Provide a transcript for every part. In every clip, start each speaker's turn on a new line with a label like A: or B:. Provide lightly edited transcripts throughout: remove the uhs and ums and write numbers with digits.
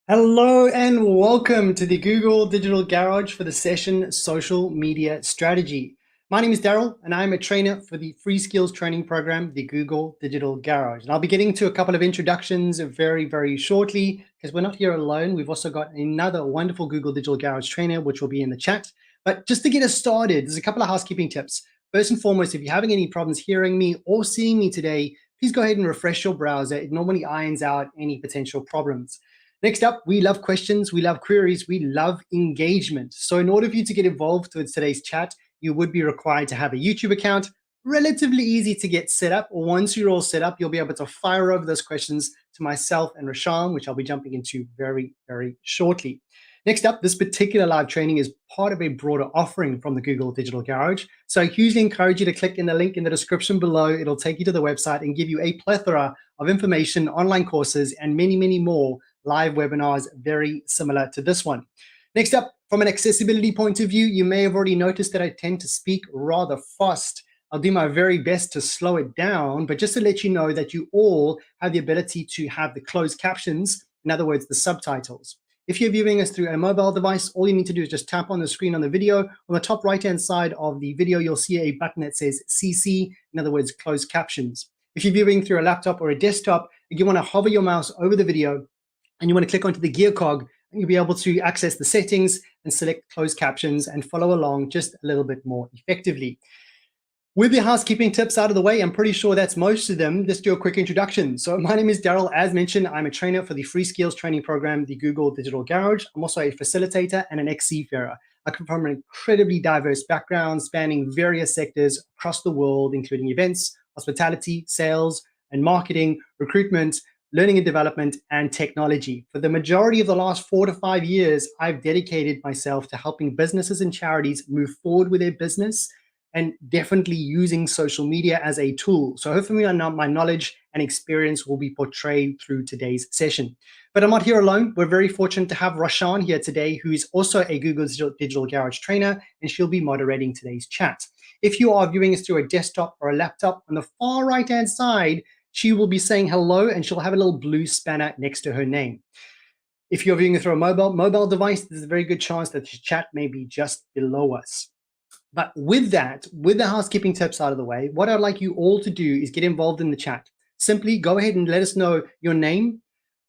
A: Hello and welcome to the Google Digital Garage for the session Social Media Strategy. My name is Daryl and I'm a trainer for the free skills training program, the Google Digital Garage. And I'll be getting to a couple of introductions very shortly because we're not here alone. We've also got another wonderful Google Digital Garage trainer, which will be in the chat. But just to get us started, there's a couple of housekeeping tips. First and foremost, if you're having any problems hearing me or seeing me today, please go ahead and refresh your browser. It normally irons out any potential problems. Next up, we love questions, we love queries, we love engagement. So in order for you to get involved with today's chat, you would be required to have a YouTube account. Relatively easy to get set up. Once you're all set up, you'll be able to fire over those questions to myself and Rashan, which I'll be jumping into very shortly. Next up, this particular live training is part of a broader offering from the Google Digital Garage. So I hugely encourage you to click in the link in the description below. It'll take you to the website and give you a plethora of information, online courses, and many more live webinars very similar to this one. Next up, from an accessibility point of view, you may have already noticed that I tend to speak rather fast. I'll do my very best to slow it down, but just to let you know that you all have the ability to have the closed captions, in other words, the subtitles. If you're viewing us through a mobile device, all you need to do is just tap on the screen on the video. On the top right-hand side of the video, you'll see a button that says CC, in other words, closed captions. If you're viewing through a laptop or a desktop, you want to hover your mouse over the video and you want to click onto the gear cog, and you'll be able to access the settings and select closed captions and follow along just a little bit more effectively. With the housekeeping tips out of the way, I'm pretty sure that's most of them. Just do a quick introduction. So my name is Daryl. As mentioned, I'm a trainer for the free skills training program, the Google Digital Garage. I'm also a facilitator and an ex-seafarer. I come from an incredibly diverse background spanning various sectors across the world, including events, hospitality, sales, and marketing, recruitment, learning and development, and technology. For the majority of the last 4 to 5 years, I've dedicated myself to helping businesses and charities move forward with their business and definitely using social media as a tool. So hopefully my knowledge and experience will be portrayed through today's session. But I'm not here alone. We're very fortunate to have Rashan here today, who is also a Google Digital Garage trainer, and she'll be moderating today's chat. If you are viewing us through a desktop or a laptop, on the far right-hand side, she will be saying hello and she'll have a little blue spanner next to her name. If you're viewing through a mobile device, there's a very good chance that the chat may be just below us. But with that, with the housekeeping tips out of the way, what I'd like you all to do is get involved in the chat. Simply go ahead and let us know your name,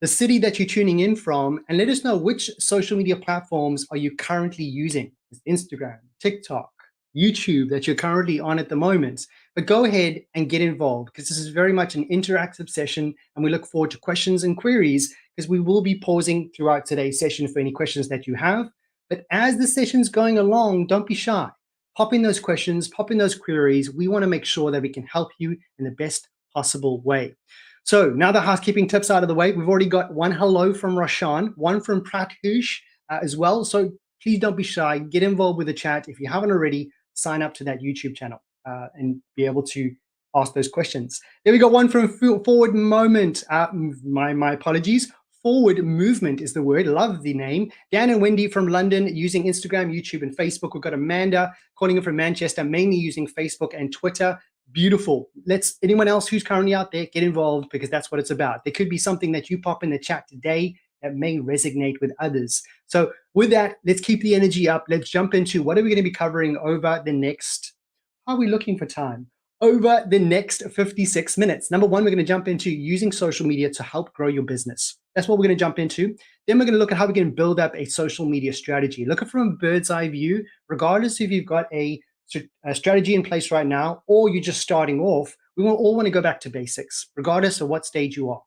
A: the city that you're tuning in from, and let us know which social media platforms are you currently using. Instagram, TikTok, YouTube that you're currently on at the moment. But go ahead and get involved because this is very much an interactive session and we look forward to questions and queries because we will be pausing throughout today's session for any questions that you have. But as the session's going along, don't be shy. Pop in those questions, pop in those queries. We want to make sure that we can help you in the best possible way. So now the housekeeping tips out of the way, we've already got one hello from Rashan, one from Prathush as well. So please don't be shy. Get involved with the chat. If you haven't already, sign up to that YouTube channel and be able to ask those questions. There we got one from Forward Moment. My apologies. Forward Movement is the word. Love the name. Dan and Wendy from London using Instagram, YouTube, and Facebook. We've got Amanda calling in from Manchester, mainly using Facebook and Twitter. Beautiful. Anyone else who's currently out there, get involved because that's what it's about. There could be something that you pop in the chat today that may resonate with others. So with that, let's keep the energy up. Let's jump into what are we going to be covering over the next, how are we looking for time? Over the next 56 minutes. Number one, we're going to jump into using social media to help grow your business. That's what we're going to jump into. Then we're going to look at how we can build up a social media strategy. Look at it from a bird's eye view, regardless if you've got a strategy in place right now or you're just starting off. We all want to go back to basics, regardless of what stage you are.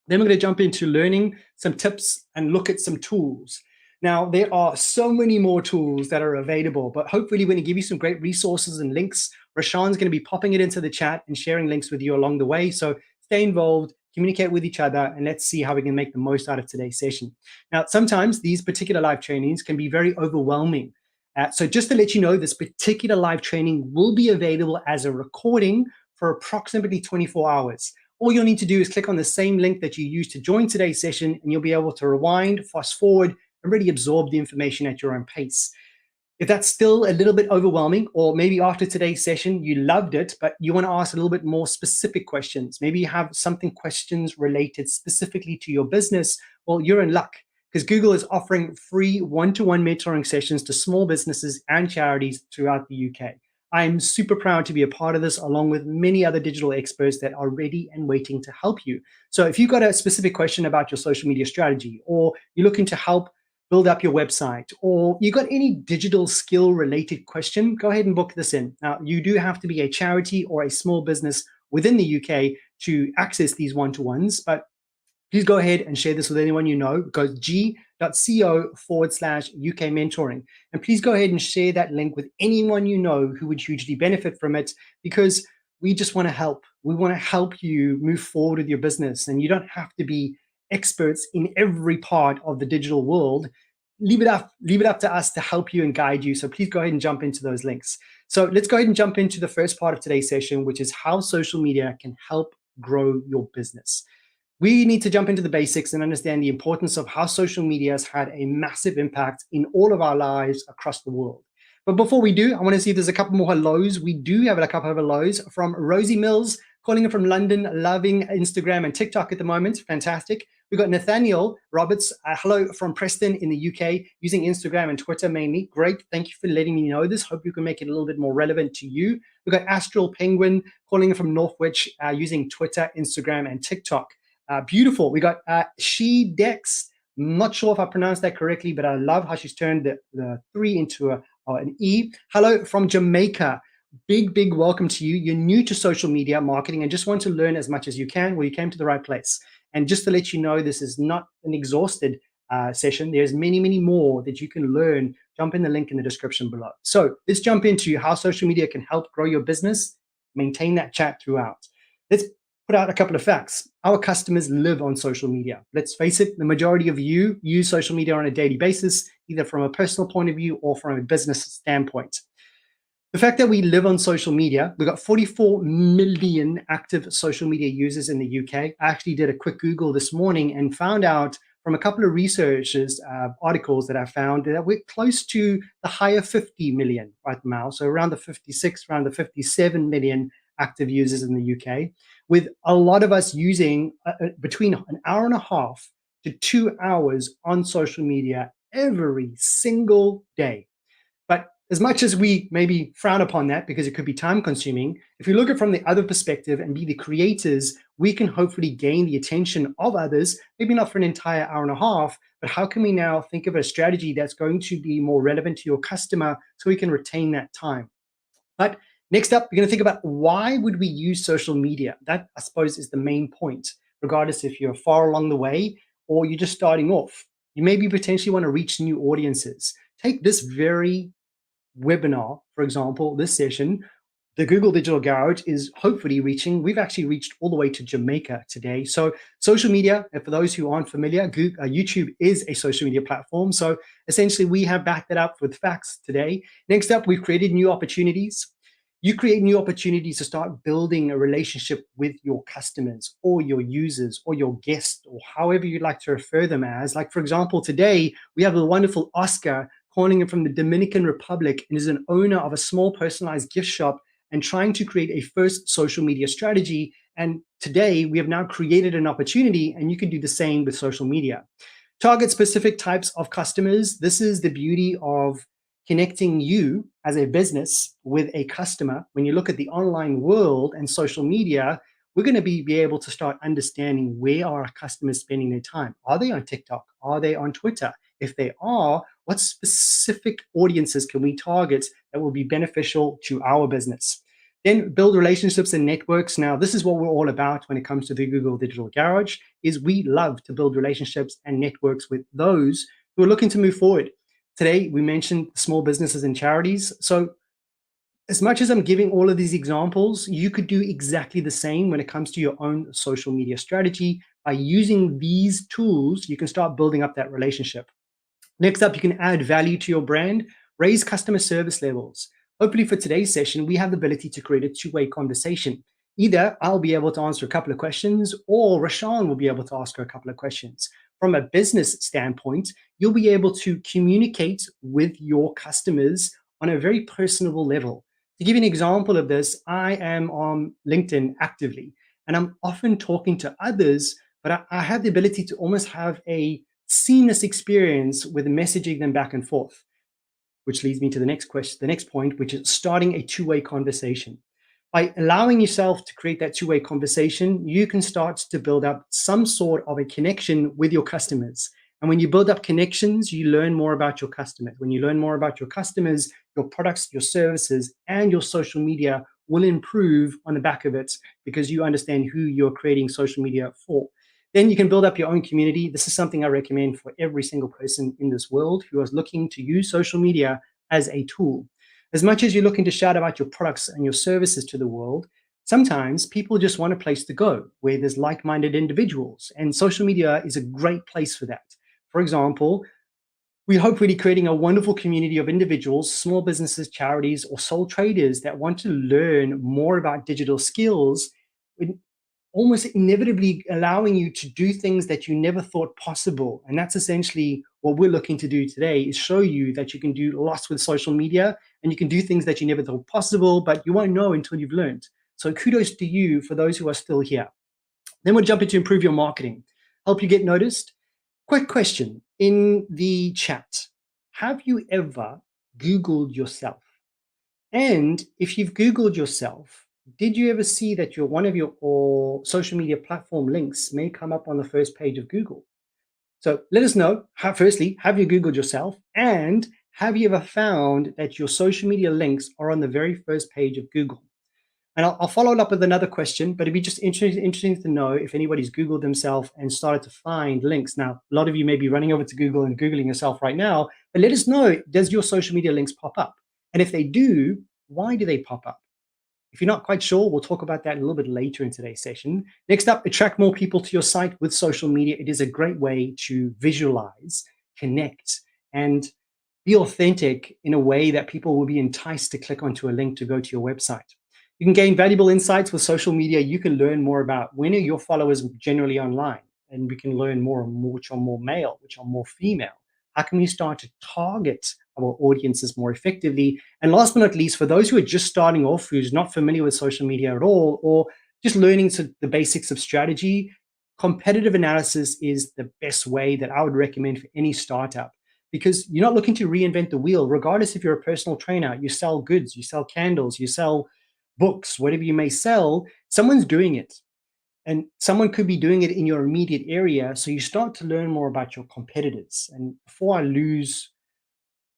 A: Then we're going to jump into learning some tips and look at some tools. Now, there are so many more tools that are available, but hopefully we're going to give you some great resources and links. Rashan's going to be popping it into the chat and sharing links with you along the way. So stay involved, communicate with each other, and let's see how we can make the most out of today's session. Now, sometimes these particular live trainings can be very overwhelming. So just to let you know, this particular live training will be available as a recording for approximately 24 hours. All you'll need to do is click on the same link that you used to join today's session, and you'll be able to rewind, fast forward, and really absorb the information at your own pace. If that's still a little bit overwhelming, or maybe after today's session, you loved it, but you want to ask a little bit more specific questions, maybe you have questions related specifically to your business, well, you're in luck because Google is offering free one-to-one mentoring sessions to small businesses and charities throughout the UK. I'm super proud to be a part of this, along with many other digital experts that are ready and waiting to help you. So if you've got a specific question about your social media strategy, or you're looking to help build up your website, or you got any digital skill related question, go ahead and book this in. Now, you do have to be a charity or a small business within the UK to access these one-to-ones, but please go ahead and share this with anyone you know. Go g.co/UK mentoring. And please go ahead and share that link with anyone you know who would hugely benefit from it, because we just want to help. We want to help you move forward with your business. And you don't have to be experts in every part of the digital world. Leave it up to us to help you and guide you. So please go ahead and jump into those links. So let's go ahead and jump into the first part of today's session, which is how social media can help grow your business. We need to jump into the basics and understand the importance of how social media has had a massive impact in all of our lives across the world. But before we do, I want to see if there's a couple more hellos. We do have a couple of hellos from Rosie Mills, calling in from London, loving Instagram and TikTok at the moment. Fantastic. We've got Nathaniel Roberts, hello from Preston in the UK, using Instagram and Twitter mainly. Great. Thank you for letting me know this. Hope you can make it a little bit more relevant to you. We've got Astral Penguin calling in from Northwich, using Twitter, Instagram, and TikTok. Beautiful. We got She Dex. Not sure if I pronounced that correctly, but I love how she's turned the 3 into an E. Hello from Jamaica. Big welcome to you. You're new to social media marketing and just want to learn as much as you can. Well, you came to the right place. And just to let you know, this is not an exhausted session. There's many more that you can learn. Jump in the link in the description below. So let's jump into how social media can help grow your business. Maintain that chat throughout. Let's put out a couple of facts. Our customers live on social media. Let's face it, the majority of you use social media on a daily basis, either from a personal point of view or from a business standpoint. The fact that we live on social media, we've got 44 million active social media users in the UK. I actually did a quick Google this morning and found out from a couple of researchers' articles that I found that we're close to the higher 50 million right now. So around the 56, around the 57 million active users in the UK, with a lot of us using between an hour and a half to 2 hours on social media every single day. But as much as we maybe frown upon that because it could be time consuming, if you look at it from the other perspective and be the creators, we can hopefully gain the attention of others, maybe not for an entire hour and a half, but how can we now think of a strategy that's going to be more relevant to your customer so we can retain that time? But next up, we're going to think about why would we use social media? That, I suppose, is the main point, regardless if you're far along the way or you're just starting off. You maybe potentially want to reach new audiences. Take this very webinar, for example, this session. The Google Digital Garage is hopefully we've actually reached all the way to Jamaica today. So social media, and for those who aren't familiar, YouTube is a social media platform. So essentially we have backed that up with facts today. Next up, we've created new opportunities. You create new opportunities to start building a relationship with your customers or your users or your guests, or however you'd like to refer them as. Like, for example, today we have the wonderful Oscar calling in from the Dominican Republic and is an owner of a small personalized gift shop and trying to create a first social media strategy. And today we have now created an opportunity, and you can do the same with social media. Target specific types of customers. This is the beauty of connecting you as a business with a customer. When you look at the online world and social media, we're going to be able to start understanding where are our customers spending their time. Are they on TikTok? Are they on Twitter? If they are, what specific audiences can we target that will be beneficial to our business? Then build relationships and networks. Now, this is what we're all about when it comes to the Google Digital Garage, is we love to build relationships and networks with those who are looking to move forward. Today, we mentioned small businesses and charities. So as much as I'm giving all of these examples, you could do exactly the same when it comes to your own social media strategy. By using these tools, you can start building up that relationship. Next up, you can add value to your brand, raise customer service levels. Hopefully for today's session, we have the ability to create a two-way conversation. Either I'll be able to answer a couple of questions, or Rashawn will be able to ask her a couple of questions. From a business standpoint, you'll be able to communicate with your customers on a very personable level. To give you an example of this, I am on LinkedIn actively, and I'm often talking to others, but I have the ability to almost have a seamless experience with messaging them back and forth, which leads me to the next question, the next point, which is starting a two-way conversation. By allowing yourself to create that two-way conversation, you can start to build up some sort of a connection with your customers. And when you build up connections, you learn more about your customers. When you learn more about your customers, your products, your services, and your social media will improve on the back of it because you understand who you're creating social media for. Then you can build up your own community. This is something I recommend for every single person in this world who is looking to use social media as a tool. As much as you're looking to shout about your products and your services to the world, sometimes people just want a place to go where there's like-minded individuals, and social media is a great place for that. For example, we hope really creating a wonderful community of individuals, small businesses, charities, or sole traders that want to learn more about digital skills, almost inevitably allowing you to do things that you never thought possible. And that's essentially what we're looking to do today, is show you that you can do lots with social media and you can do things that you never thought possible, but you won't know until you've learned. So kudos to you for those who are still here. Then we'll jump into improve your marketing, help you get noticed. Quick question in the chat. Have you ever Googled yourself? And if you've Googled yourself, did you ever see that one of your or social media platform links may come up on the first page of Google? So let us know, firstly, have you Googled yourself? And have you ever found that your social media links are on the very first page of Google? And I'll follow it up with another question, but it'd be just interesting to know if anybody's Googled themselves and started to find links. Now, a lot of you may be running over to Google and Googling yourself right now, but let us know, does your social media links pop up? And if they do, why do they pop up? If you're not quite sure, we'll talk about that a little bit later in today's session. Next up, attract more people to your site with social media. It is a great way to visualize, connect, and be authentic in a way that people will be enticed to click onto a link to go to your website. You can gain valuable insights with social media. You can learn more about when are your followers generally online, and we can learn more and more which are more male, which are more female. How can we start to target our audiences more effectively? And last but not least, for those who are just starting off, who's not familiar with social media at all, or just learning the basics of strategy, competitive analysis is the best way that I would recommend for any startup, because you're not looking to reinvent the wheel. Regardless if you're a personal trainer, you sell goods, you sell candles, you sell books, whatever you may sell, someone's doing it. And someone could be doing it in your immediate area. So you start to learn more about your competitors. And before I lose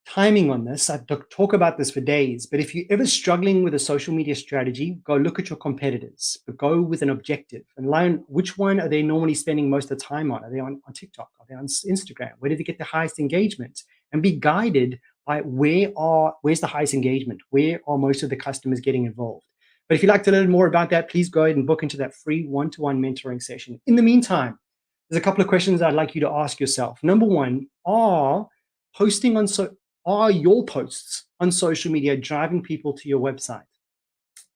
A: timing on this, I talk about this for days, but if you're ever struggling with a social media strategy, go look at your competitors, but go with an objective and learn which one are they normally spending most of the time on. Are they on TikTok? Are they on Instagram? Where do they get the highest engagement? And be guided by where's the highest engagement? Where are most of the customers getting involved? But if you'd like to learn more about that, please go ahead and book into that free one-to-one mentoring session. In the meantime, there's a couple of questions I'd like you to ask yourself. Number one, posting on are your posts on social media driving people to your website?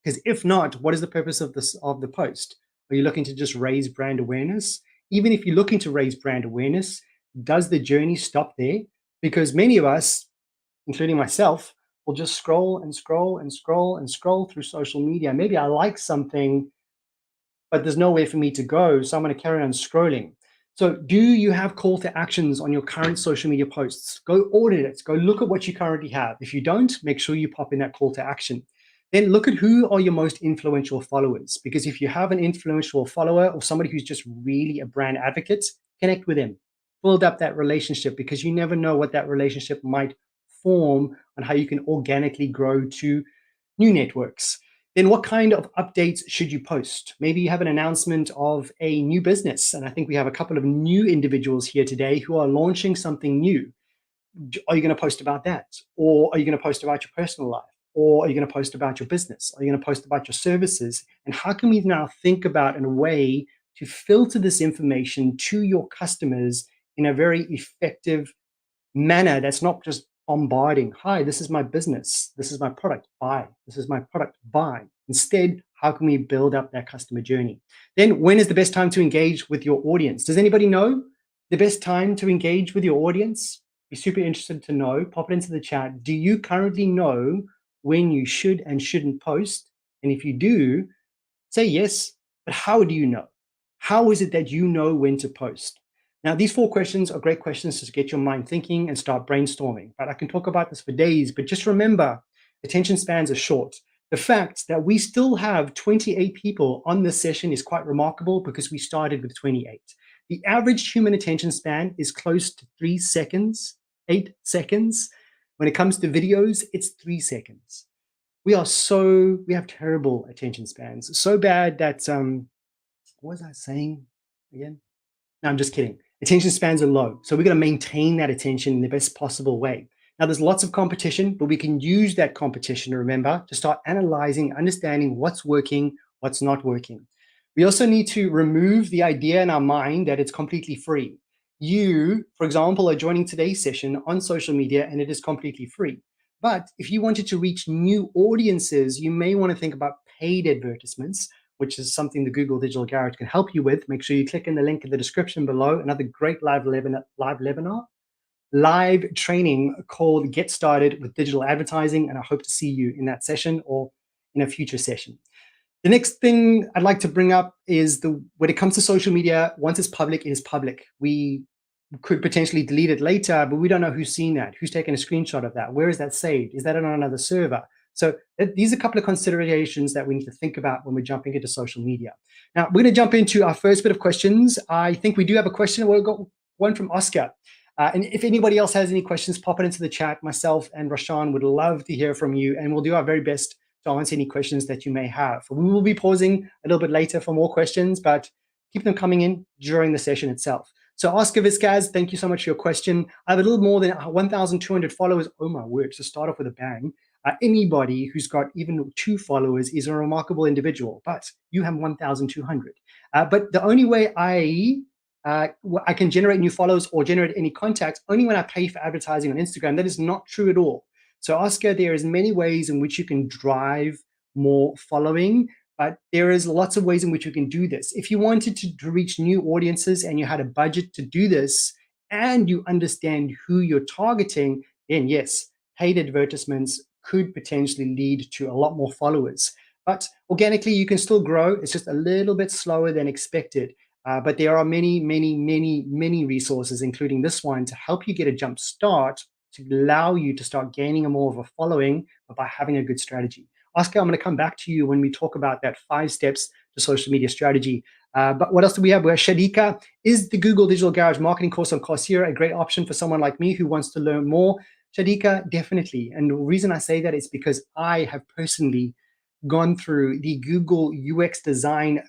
A: Because if not, what is the purpose of the post? Are you looking to just raise brand awareness? Even if you're looking to raise brand awareness, does the journey stop there? Because many of us, including myself, will just scroll and scroll and scroll and scroll through social media. Maybe I like something, but there's nowhere for me to go, so I'm going to carry on scrolling. So do you have call to actions on your current social media posts? Go audit it. Go look at what you currently have. If you don't, make sure you pop in that call to action. Then look at who are your most influential followers. Because if you have an influential follower or somebody who's just really a brand advocate, connect with them. Build up that relationship, because you never know what that relationship might form on how you can organically grow to new networks. Then what kind of updates should you post? Maybe you have an announcement of a new business. And I think we have a couple of new individuals here today who are launching something new. Are you going to post about that? Or are you going to post about your personal life? Or are you going to post about your business? Are you going to post about your services? And how can we now think about a way to filter this information to your customers in a very effective manner that's not just bombarding, hi, this is my business, this is my product, buy, this is my product, buy. Instead, how can we build up that customer journey? Then when is the best time to engage with your audience? Does anybody know the best time to engage with your audience? Be super interested to know. Pop it into the chat. Do you currently know when you should and shouldn't post? And if you do, say yes, but how do you know? How is it that you know when to post? Now, these 4 questions are great questions to get your mind thinking and start brainstorming. But I can talk about this for days, but just remember, attention spans are short. The fact that we still have 28 people on this session is quite remarkable because we started with 28. The average human attention span is close to 3 seconds, 8 seconds. When it comes to videos, it's 3 seconds. We have terrible attention spans. So bad that, what was I saying again? No, I'm just kidding. Attention spans are low. So we're going to maintain that attention in the best possible way. Now, there's lots of competition, but we can use that competition, remember, to start analyzing, understanding what's working, what's not working. We also need to remove the idea in our mind that it's completely free. You, for example, are joining today's session on social media and it is completely free. But if you wanted to reach new audiences, you may want to think about paid advertisements, which is something the Google Digital Garage can help you with. Make sure you click in the link in the description below. Another great live training called Get Started with Digital Advertising. And I hope to see you in that session or in a future session. The next thing I'd like to bring up is when it comes to social media, once it's public, it is public. We could potentially delete it later, but we don't know who's seen that, who's taken a screenshot of that, where is that saved, is that on another server? So these are a couple of considerations that we need to think about when we're jumping into social media. Now, we're going to jump into our first bit of questions. I think we do have a question. We've got one from Oscar. And if anybody else has any questions, pop it into the chat. Myself and Rashan would love to hear from you, and we'll do our very best to answer any questions that you may have. We will be pausing a little bit later for more questions, but keep them coming in during the session itself. So Oscar Vizcaz, thank you so much for your question. I have a little more than 1,200 followers. Oh my word, to start off with a bang. Anybody who's got even 2 followers is a remarkable individual, but you have 1,200. But the only way I can generate new followers or generate any contacts only when I pay for advertising on Instagram. That is not true at all. So Oscar, there is many ways in which you can drive more following, but there is lots of ways in which you can do this. If you wanted to reach new audiences and you had a budget to do this and you understand who you're targeting, then yes, paid advertisements could potentially lead to a lot more followers. But organically, you can still grow. It's just a little bit slower than expected. But there are many resources, including this one, to help you get a jump start to allow you to start gaining more of a following by having a good strategy. Oscar, I'm going to come back to you when we talk about that 5 steps to social media strategy. But what else do we have? We're Shadika. Is the Google Digital Garage marketing course on Coursera a great option for someone like me who wants to learn more? Shadika, definitely. And the reason I say that is because I have personally gone through the Google UX design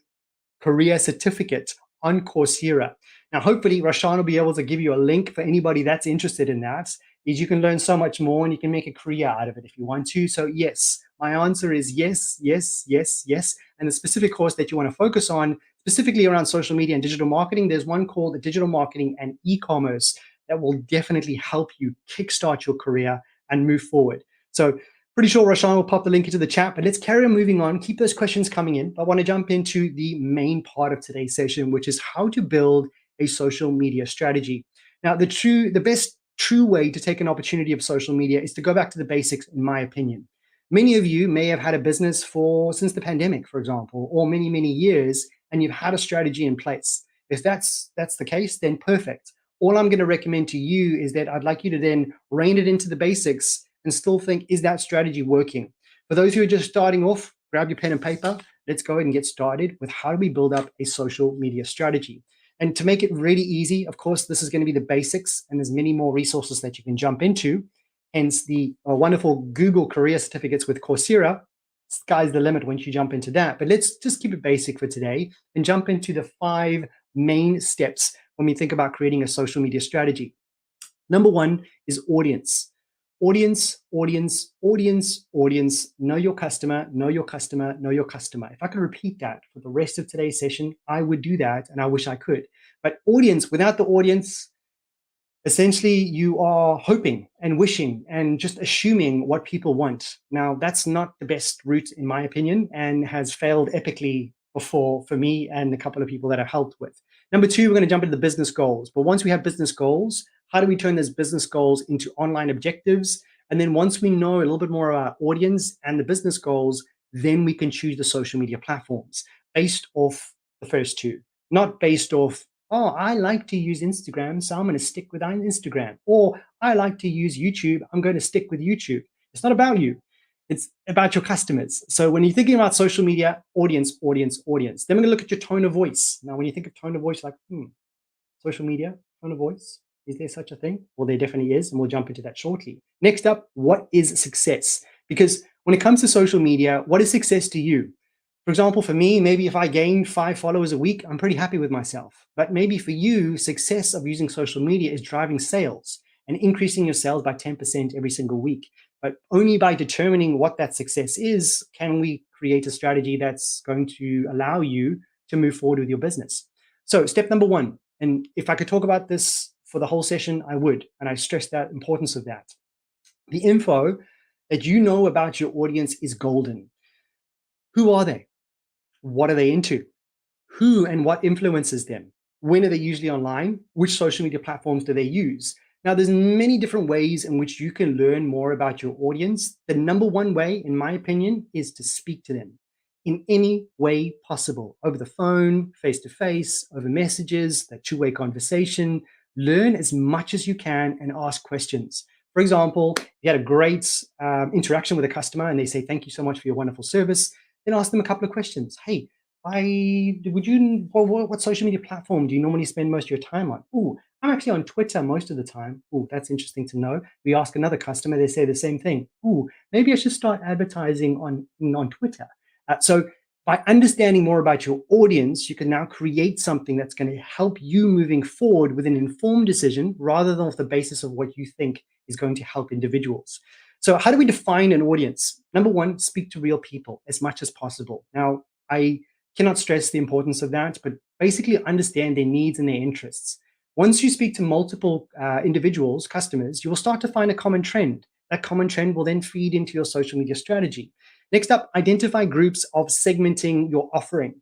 A: career certificate on Coursera. Now, hopefully, Rashan will be able to give you a link for anybody that's interested in that. Is you can learn so much more and you can make a career out of it if you want to. So yes, my answer is yes, yes, yes, yes. And the specific course that you want to focus on, specifically around social media and digital marketing, there's one called the Digital Marketing and E-commerce that will definitely help you kickstart your career and move forward. So pretty sure Rashan will pop the link into the chat, but let's carry on moving on. Keep those questions coming in. I want to jump into the main part of today's session, which is how to build a social media strategy. Now, the best true way to take an opportunity of social media is to go back to the basics, in my opinion. Many of you may have had a business since the pandemic, for example, or many years, and you've had a strategy in place. If that's the case, then perfect. All I'm going to recommend to you is that I'd like you to then rein it into the basics and still think, is that strategy working? For those who are just starting off, grab your pen and paper. Let's go ahead and get started with how do we build up a social media strategy. And to make it really easy, of course, this is going to be the basics, and there's many more resources that you can jump into. Hence the wonderful Google career certificates with Coursera. Sky's the limit once you jump into that. But let's just keep it basic for today and jump into the 5 main steps when we think about creating a social media strategy. Number 1 is audience. Audience. Know your customer, know your customer, know your customer. If I could repeat that for the rest of today's session, I would do that, and I wish I could. But audience, without the audience, essentially you are hoping and wishing and just assuming what people want. Now, that's not the best route, in my opinion, and has failed epically before for me and a couple of people that I've helped with. Number 2, we're going to jump into the business goals. But once we have business goals, how do we turn those business goals into online objectives? And then once we know a little bit more about our audience and the business goals, then we can choose the social media platforms based off the first 2, not based off, Oh, I like to use Instagram, so I'm going to stick with Instagram. Or I like to use YouTube, I'm going to stick with YouTube. It's not about you. It's about your customers. So when you're thinking about social media, audience, audience, audience. Then we're going to look at your tone of voice. Now, when you think of tone of voice, like, social media, tone of voice, is there such a thing? Well, there definitely is, and we'll jump into that shortly. Next up, what is success? Because when it comes to social media, what is success to you? For example, for me, maybe if I gain 5 followers a week, I'm pretty happy with myself. But maybe for you, success of using social media is driving sales and increasing your sales by 10% every single week. But only by determining what that success is, can we create a strategy that's going to allow you to move forward with your business. So step number one, and if I could talk about this for the whole session, I would, and I stress that importance of that. The info that you know about your audience is golden. Who are they? What are they into? Who and what influences them? When are they usually online? Which social media platforms do they use? Now, there's many different ways in which you can learn more about your audience. The number one way, in my opinion, is to speak to them in any way possible, over the phone, face to face, over messages, that two-way conversation. Learn as much as you can and ask questions. For example, you had a great interaction with a customer and they say, thank you so much for your wonderful service. Then ask them a couple of questions. Hey, what social media platform do you normally spend most of your time on? Oh, I'm actually on Twitter most of the time. Oh, that's interesting to know. We ask another customer, they say the same thing. Oh, maybe I should start advertising on Twitter. So by understanding more about your audience, you can now create something that's going to help you moving forward with an informed decision rather than off the basis of what you think is going to help individuals. So how do we define an audience? Number one, speak to real people as much as possible. Now, I cannot stress the importance of that, but basically understand their needs and their interests. Once you speak to multiple individuals, customers, you will start to find a common trend. That common trend will then feed into your social media strategy. Next up, identify groups of segmenting your offering.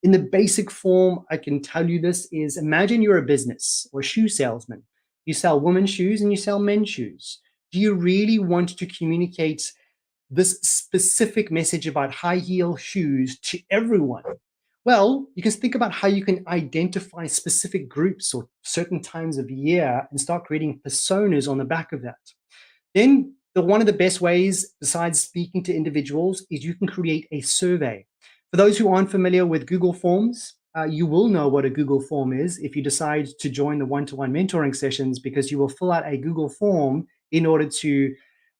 A: In the basic form, I can tell you this is, imagine you're a business or a shoe salesman. You sell women's shoes and you sell men's shoes. Do you really want to communicate this specific message about high heel shoes to everyone? Well, you can think about how you can identify specific groups or certain times of year and start creating personas on the back of that. Then one of the best ways, besides speaking to individuals, is you can create a survey. For those who aren't familiar with Google Forms, you will know what a Google form is if you decide to join the one-to-one mentoring sessions, because you will fill out a Google form in order to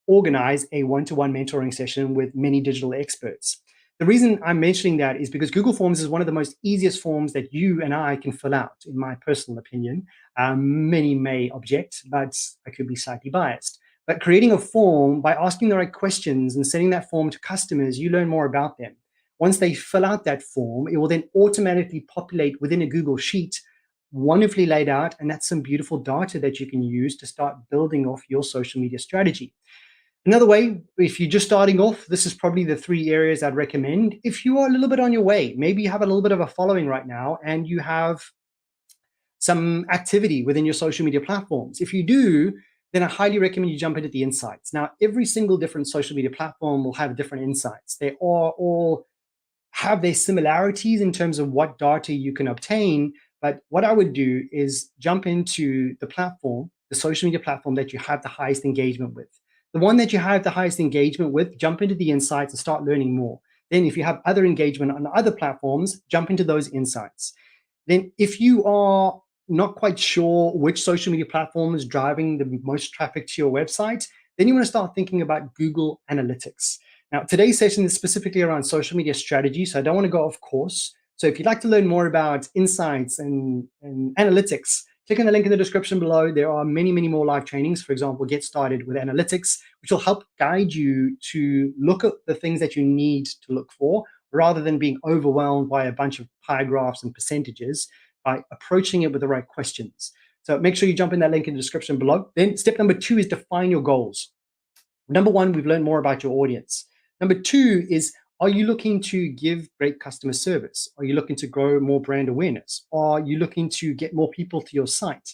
A: organize a one-to-one mentoring session with many digital experts. The reason I'm mentioning that is because Google Forms is one of the most easiest forms that you and I can fill out, in my personal opinion. Many may object, but I could be slightly biased. But creating a form by asking the right questions and sending that form to customers, you learn more about them. Once they fill out that form, it will then automatically populate within a Google Sheet, wonderfully laid out, and that's some beautiful data that you can use to start building off your social media strategy. Another way, if you're just starting off, this is probably the 3 areas I'd recommend. If you are a little bit on your way, maybe you have a little bit of a following right now and you have some activity within your social media platforms. If you do, then I highly recommend you jump into the insights. Now, every single different social media platform will have different insights. They all have their similarities in terms of what data you can obtain. But what I would do is jump into the platform, the social media platform that you have the highest engagement with. The one that you have the highest engagement with, jump into the insights and start learning more. Then if you have other engagement on other platforms, jump into those insights. Then if you are not quite sure which social media platform is driving the most traffic to your website, then you want to start thinking about Google Analytics. Now, today's session is specifically around social media strategy, so I don't want to go off course. So if you'd like to learn more about insights and analytics, click on the link in the description below. There are many, many more live trainings. For example, Get Started with Analytics, which will help guide you to look at the things that you need to look for, rather than being overwhelmed by a bunch of pie graphs and percentages, by approaching it with the right questions. So make sure you jump in that link in the description below. Then step number 2 is define your goals. Number 1, we've learned more about your audience. Number 2 is, are you looking to give great customer service? Are you looking to grow more brand awareness? Are you looking to get more people to your site?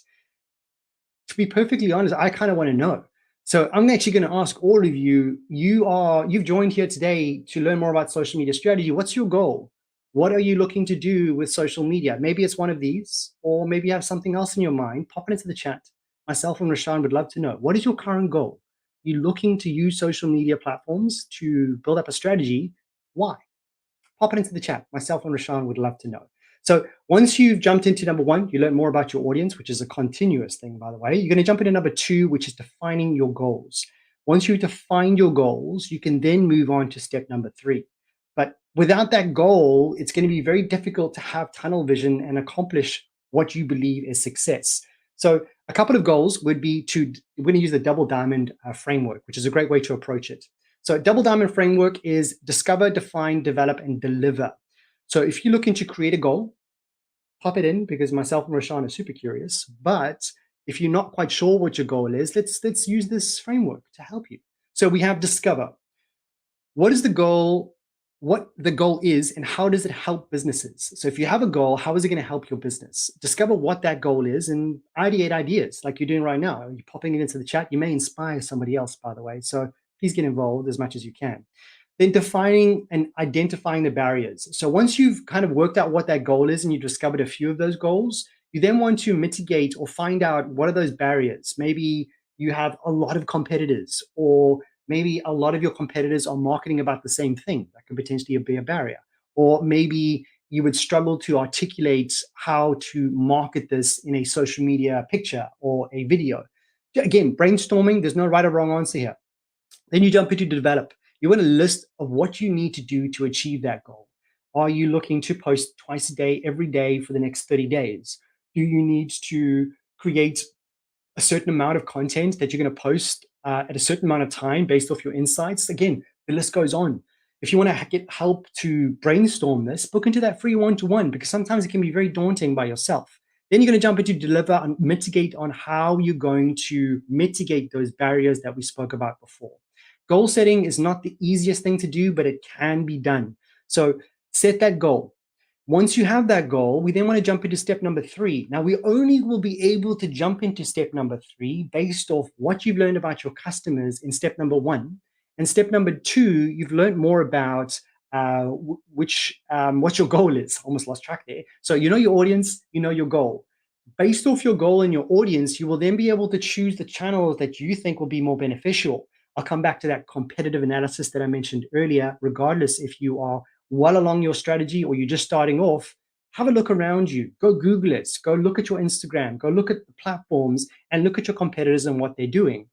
A: To be perfectly honest, I kind of want to know. So I'm actually going to ask all of you, you've joined here today to learn more about social media strategy. What's your goal? What are you looking to do with social media? Maybe it's one of these, or maybe you have something else in your mind. Pop it into the chat. Myself and Rashan would love to know. What is your current goal? You looking to use social media platforms to build up a strategy? Why? Pop it into the chat. Myself and Rashan would love to know. So once you've jumped into number one, you learn more about your audience, which is a continuous thing, by the way. You're going to jump into number two, which is defining your goals. Once you define your goals, you can then move on to step number three. But without that goal, it's going to be very difficult to have tunnel vision and accomplish what you believe is success. So a couple of goals would be we're going to use the double diamond framework, which is a great way to approach it. So double diamond framework is discover, define, develop, and deliver. So if you're looking to create a goal, pop it in because myself and Rashan are super curious. But if you're not quite sure what your goal is, let's use this framework to help you. So we have discover. What is the goal? What the goal is and how does it help businesses? So if you have a goal, how is it going to help your business? Discover what that goal is and ideate ideas like you're doing right now. You're popping it into the chat. You may inspire somebody else, by the way. So please get involved as much as you can. Then defining and identifying the barriers. So once you've kind of worked out what that goal is and you've discovered a few of those goals, you then want to mitigate or find out what are those barriers. Maybe you have a lot of competitors, or maybe a lot of your competitors are marketing about the same thing. That could potentially be a barrier. Or maybe you would struggle to articulate how to market this in a social media picture or a video. Again, brainstorming, there's no right or wrong answer here. Then you jump into develop. You want a list of what you need to do to achieve that goal. Are you looking to post twice a day, every day for the next 30 days? Do you need to create a certain amount of content that you're going to post at a certain amount of time based off your insights? Again, the list goes on. If you want to get help to brainstorm this, book into that free one-to-one because sometimes it can be very daunting by yourself. Then you're going to jump into deliver and mitigate on how you're going to mitigate those barriers that we spoke about before. Goal setting is not the easiest thing to do, but it can be done. So set that goal. Once you have that goal, we then want to jump into step number three. Now, we only will be able to jump into step number three based off what you've learned about your customers in step number one. And step number two, you've learned more about what your goal is. Almost lost track there. So you know your audience, you know your goal. Based off your goal and your audience, you will then be able to choose the channels that you think will be more beneficial. I'll come back to that competitive analysis that I mentioned earlier. Regardless if you are well along your strategy or you're just starting off, have a look around you. Go Google it. Go look at your Instagram. Go look at the platforms and look at your competitors and what they're doing.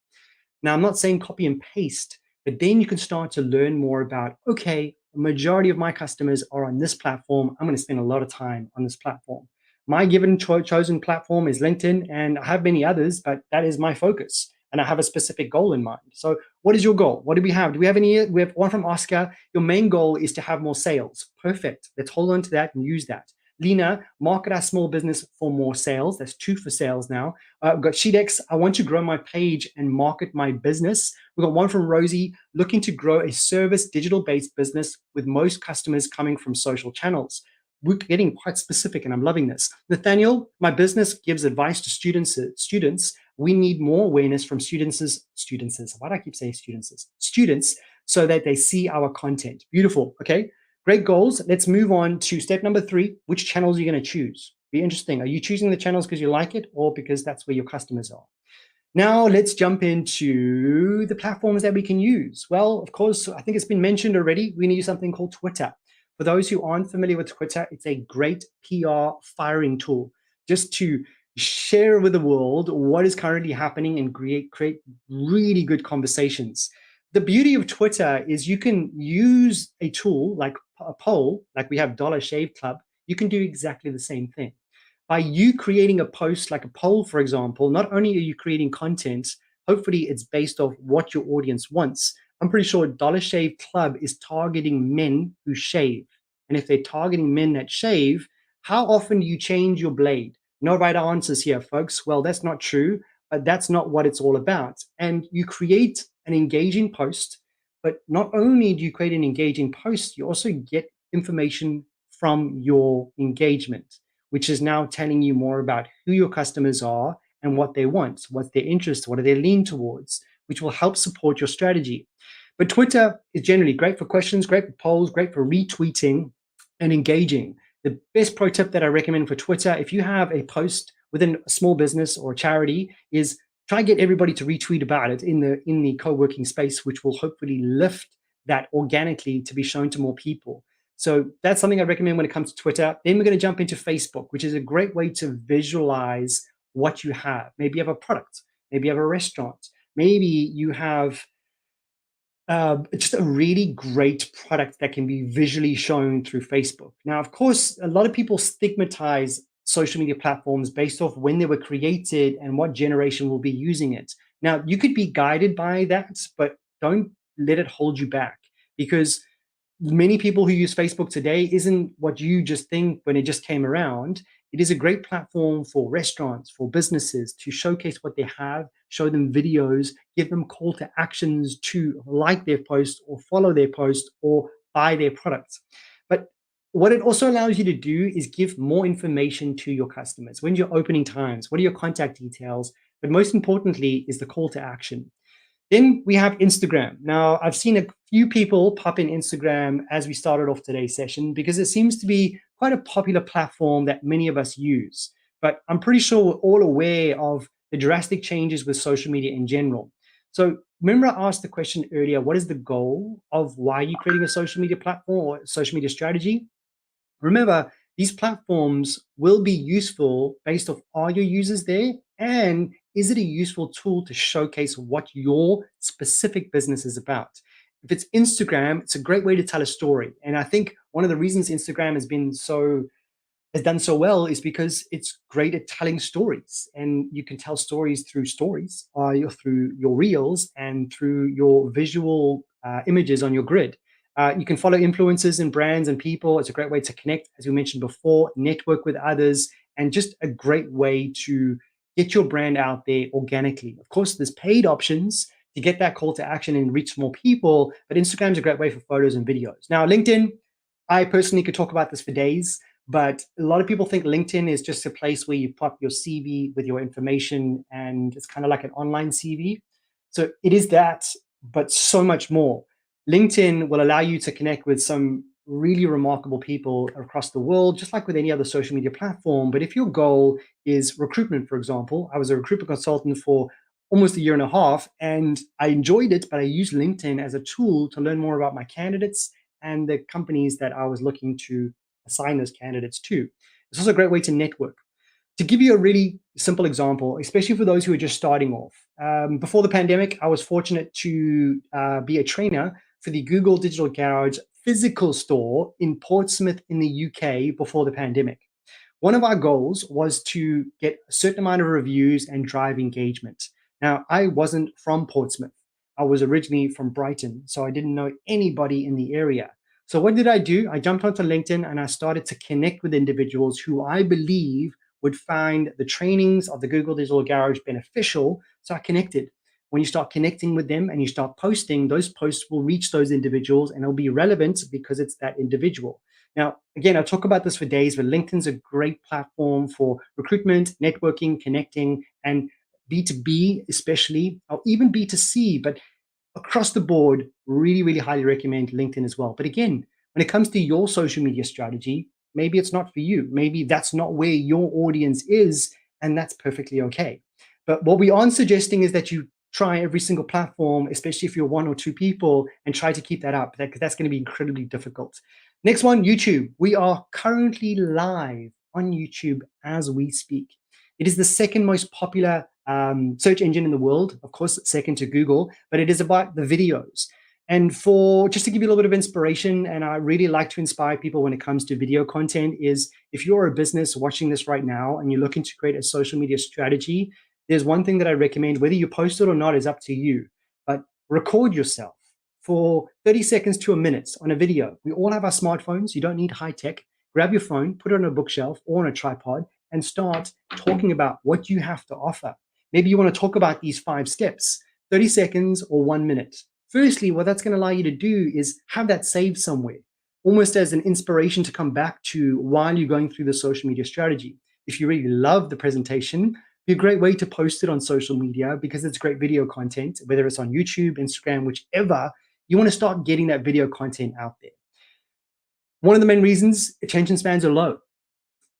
A: Now, I'm not saying copy and paste, but then you can start to learn more about, okay, a majority of my customers are on this platform. I'm going to spend a lot of time on this platform. My given chosen platform is LinkedIn, and I have many others, but that is my focus. And I have a specific goal in mind. So what is your goal? What do we have? Do we have any? We have one from Oscar. Your main goal is to have more sales. Perfect. Let's hold on to that and use that. Lena, market our small business for more sales. That's 2 for sales now. We've got Shedex, I want to grow my page and market my business. We've got one from Rosie, looking to grow a service digital-based business with most customers coming from social channels. We're getting quite specific and I'm loving this. Nathaniel, my business gives advice to students. We need more awareness from students. Why do I keep saying students? Students, so that they see our content. Beautiful, okay? Great goals. Let's move on to step number 3. Which channels are you going to choose? Be interesting. Are you choosing the channels because you like it or because that's where your customers are? Now let's jump into the platforms that we can use. Well, of course, I think it's been mentioned already. We need to use something called Twitter. For those who aren't familiar with Twitter, it's a great PR firing tool just to share with the world what is currently happening and create really good conversations. The beauty of Twitter is you can use a tool like a poll, like we have Dollar Shave Club. You can do exactly the same thing. By you creating a post like a poll, for example, not only are you creating content, hopefully it's based off what your audience wants. I'm pretty sure Dollar Shave Club is targeting men who shave. And if they're targeting men that shave, how often do you change your blade? No right answers here, folks. Well, that's not true, but that's not what it's all about. And you create an engaging post, but not only do you create an engaging post, you also get information from your engagement, which is now telling you more about who your customers are and what they want, what's their interests, what are they lean towards, which will help support your strategy. But Twitter is generally great for questions, great for polls, great for retweeting. and engaging. The best pro tip that I recommend for Twitter, if you have a post within a small business or charity, is try and get everybody to retweet about it in the co-working space, which will hopefully lift that organically to be shown to more people. So that's something I recommend when it comes to Twitter. Then we're going to jump into Facebook, which is a great way to visualize what you have. Maybe you have a product, maybe you have a restaurant, maybe you have just a really great product that can be visually shown through Facebook. Now, of course, a lot of people stigmatize social media platforms based off when they were created and what generation will be using it. Now, you could be guided by that, but don't let it hold you back, because many people who use Facebook today isn't what you just think when it just came around. It is a great platform for restaurants, for businesses to showcase what they have, show them videos, give them call to actions to like their post or follow their post or buy their products. But what it also allows you to do is give more information to your customers. When's your opening times? What are your contact details? But most importantly is the call to action. Then we have Instagram. Now, I've seen a few people pop in Instagram as we started off today's session because it seems to be quite a popular platform that many of us use. But I'm pretty sure we're all aware of the drastic changes with social media in general. So remember I asked the question earlier, what is the goal of why you're creating a social media platform or social media strategy? Remember, these platforms will be useful based off, are your users there? And is it a useful tool to showcase what your specific business is about? If it's Instagram, it's a great way to tell a story. And I think one of the reasons Instagram has done so well is because it's great at telling stories, and you can tell stories through stories, through your reels, and through your visual images on your grid. You can follow influencers and brands and people. It's a great way to connect, as we mentioned before, network with others, and just a great way to get your brand out there organically. Of course, there's paid options to get that call to action and reach more people, but Instagram is a great way for photos and videos. Now, LinkedIn, I personally could talk about this for days. But a lot of people think LinkedIn is just a place where you pop your CV with your information, and it's kind of like an online CV. So it is that, but so much more. LinkedIn will allow you to connect with some really remarkable people across the world, just like with any other social media platform. But if your goal is recruitment, for example, I was a recruitment consultant for almost a year and a half, and I enjoyed it, but I used LinkedIn as a tool to learn more about my candidates and the companies that I was looking to assign those candidates to. It's also a great way to network. To give you a really simple example, especially for those who are just starting off, before the pandemic, I was fortunate to be a trainer for the Google Digital Garage physical store in Portsmouth in the UK before the pandemic. One of our goals was to get a certain amount of reviews and drive engagement. Now, I wasn't from Portsmouth. I was originally from Brighton, so I didn't know anybody in the area. So what did I do? I jumped onto LinkedIn and I started to connect with individuals who I believe would find the trainings of the Google Digital Garage beneficial. So I connected. When you start connecting with them and you start posting, those posts will reach those individuals and it'll be relevant because it's that individual. Now, again, I'll talk about this for days, but LinkedIn's a great platform for recruitment, networking, connecting, and B2B especially, or even B2C, but across the board, really, really highly recommend LinkedIn as well. But again, when it comes to your social media strategy, maybe it's not for you. Maybe that's not where your audience is, and that's perfectly okay. But what we aren't suggesting is that you try every single platform, especially if you're one or two people, and try to keep that up. That's going to be incredibly difficult. Next one, YouTube. We are currently live on YouTube as we speak. It is the second most popular search engine in the world, of course, second to Google, but it is about the videos. And for just to give you a little bit of inspiration, and I really like to inspire people when it comes to video content, is if you're a business watching this right now and you're looking to create a social media strategy, there's one thing that I recommend, whether you post it or not is up to you, but record yourself for 30 seconds to a minute on a video. We all have our smartphones. You don't need high tech. Grab your phone, put it on a bookshelf or on a tripod, and start talking about what you have to offer. Maybe you want to talk about these 5 steps, 30 seconds or 1 minute. Firstly, what that's going to allow you to do is have that saved somewhere, almost as an inspiration to come back to while you're going through the social media strategy. If you really love the presentation, be a great way to post it on social media because it's great video content, whether it's on YouTube, Instagram, whichever. You want to start getting that video content out there. One of the main reasons attention spans are low.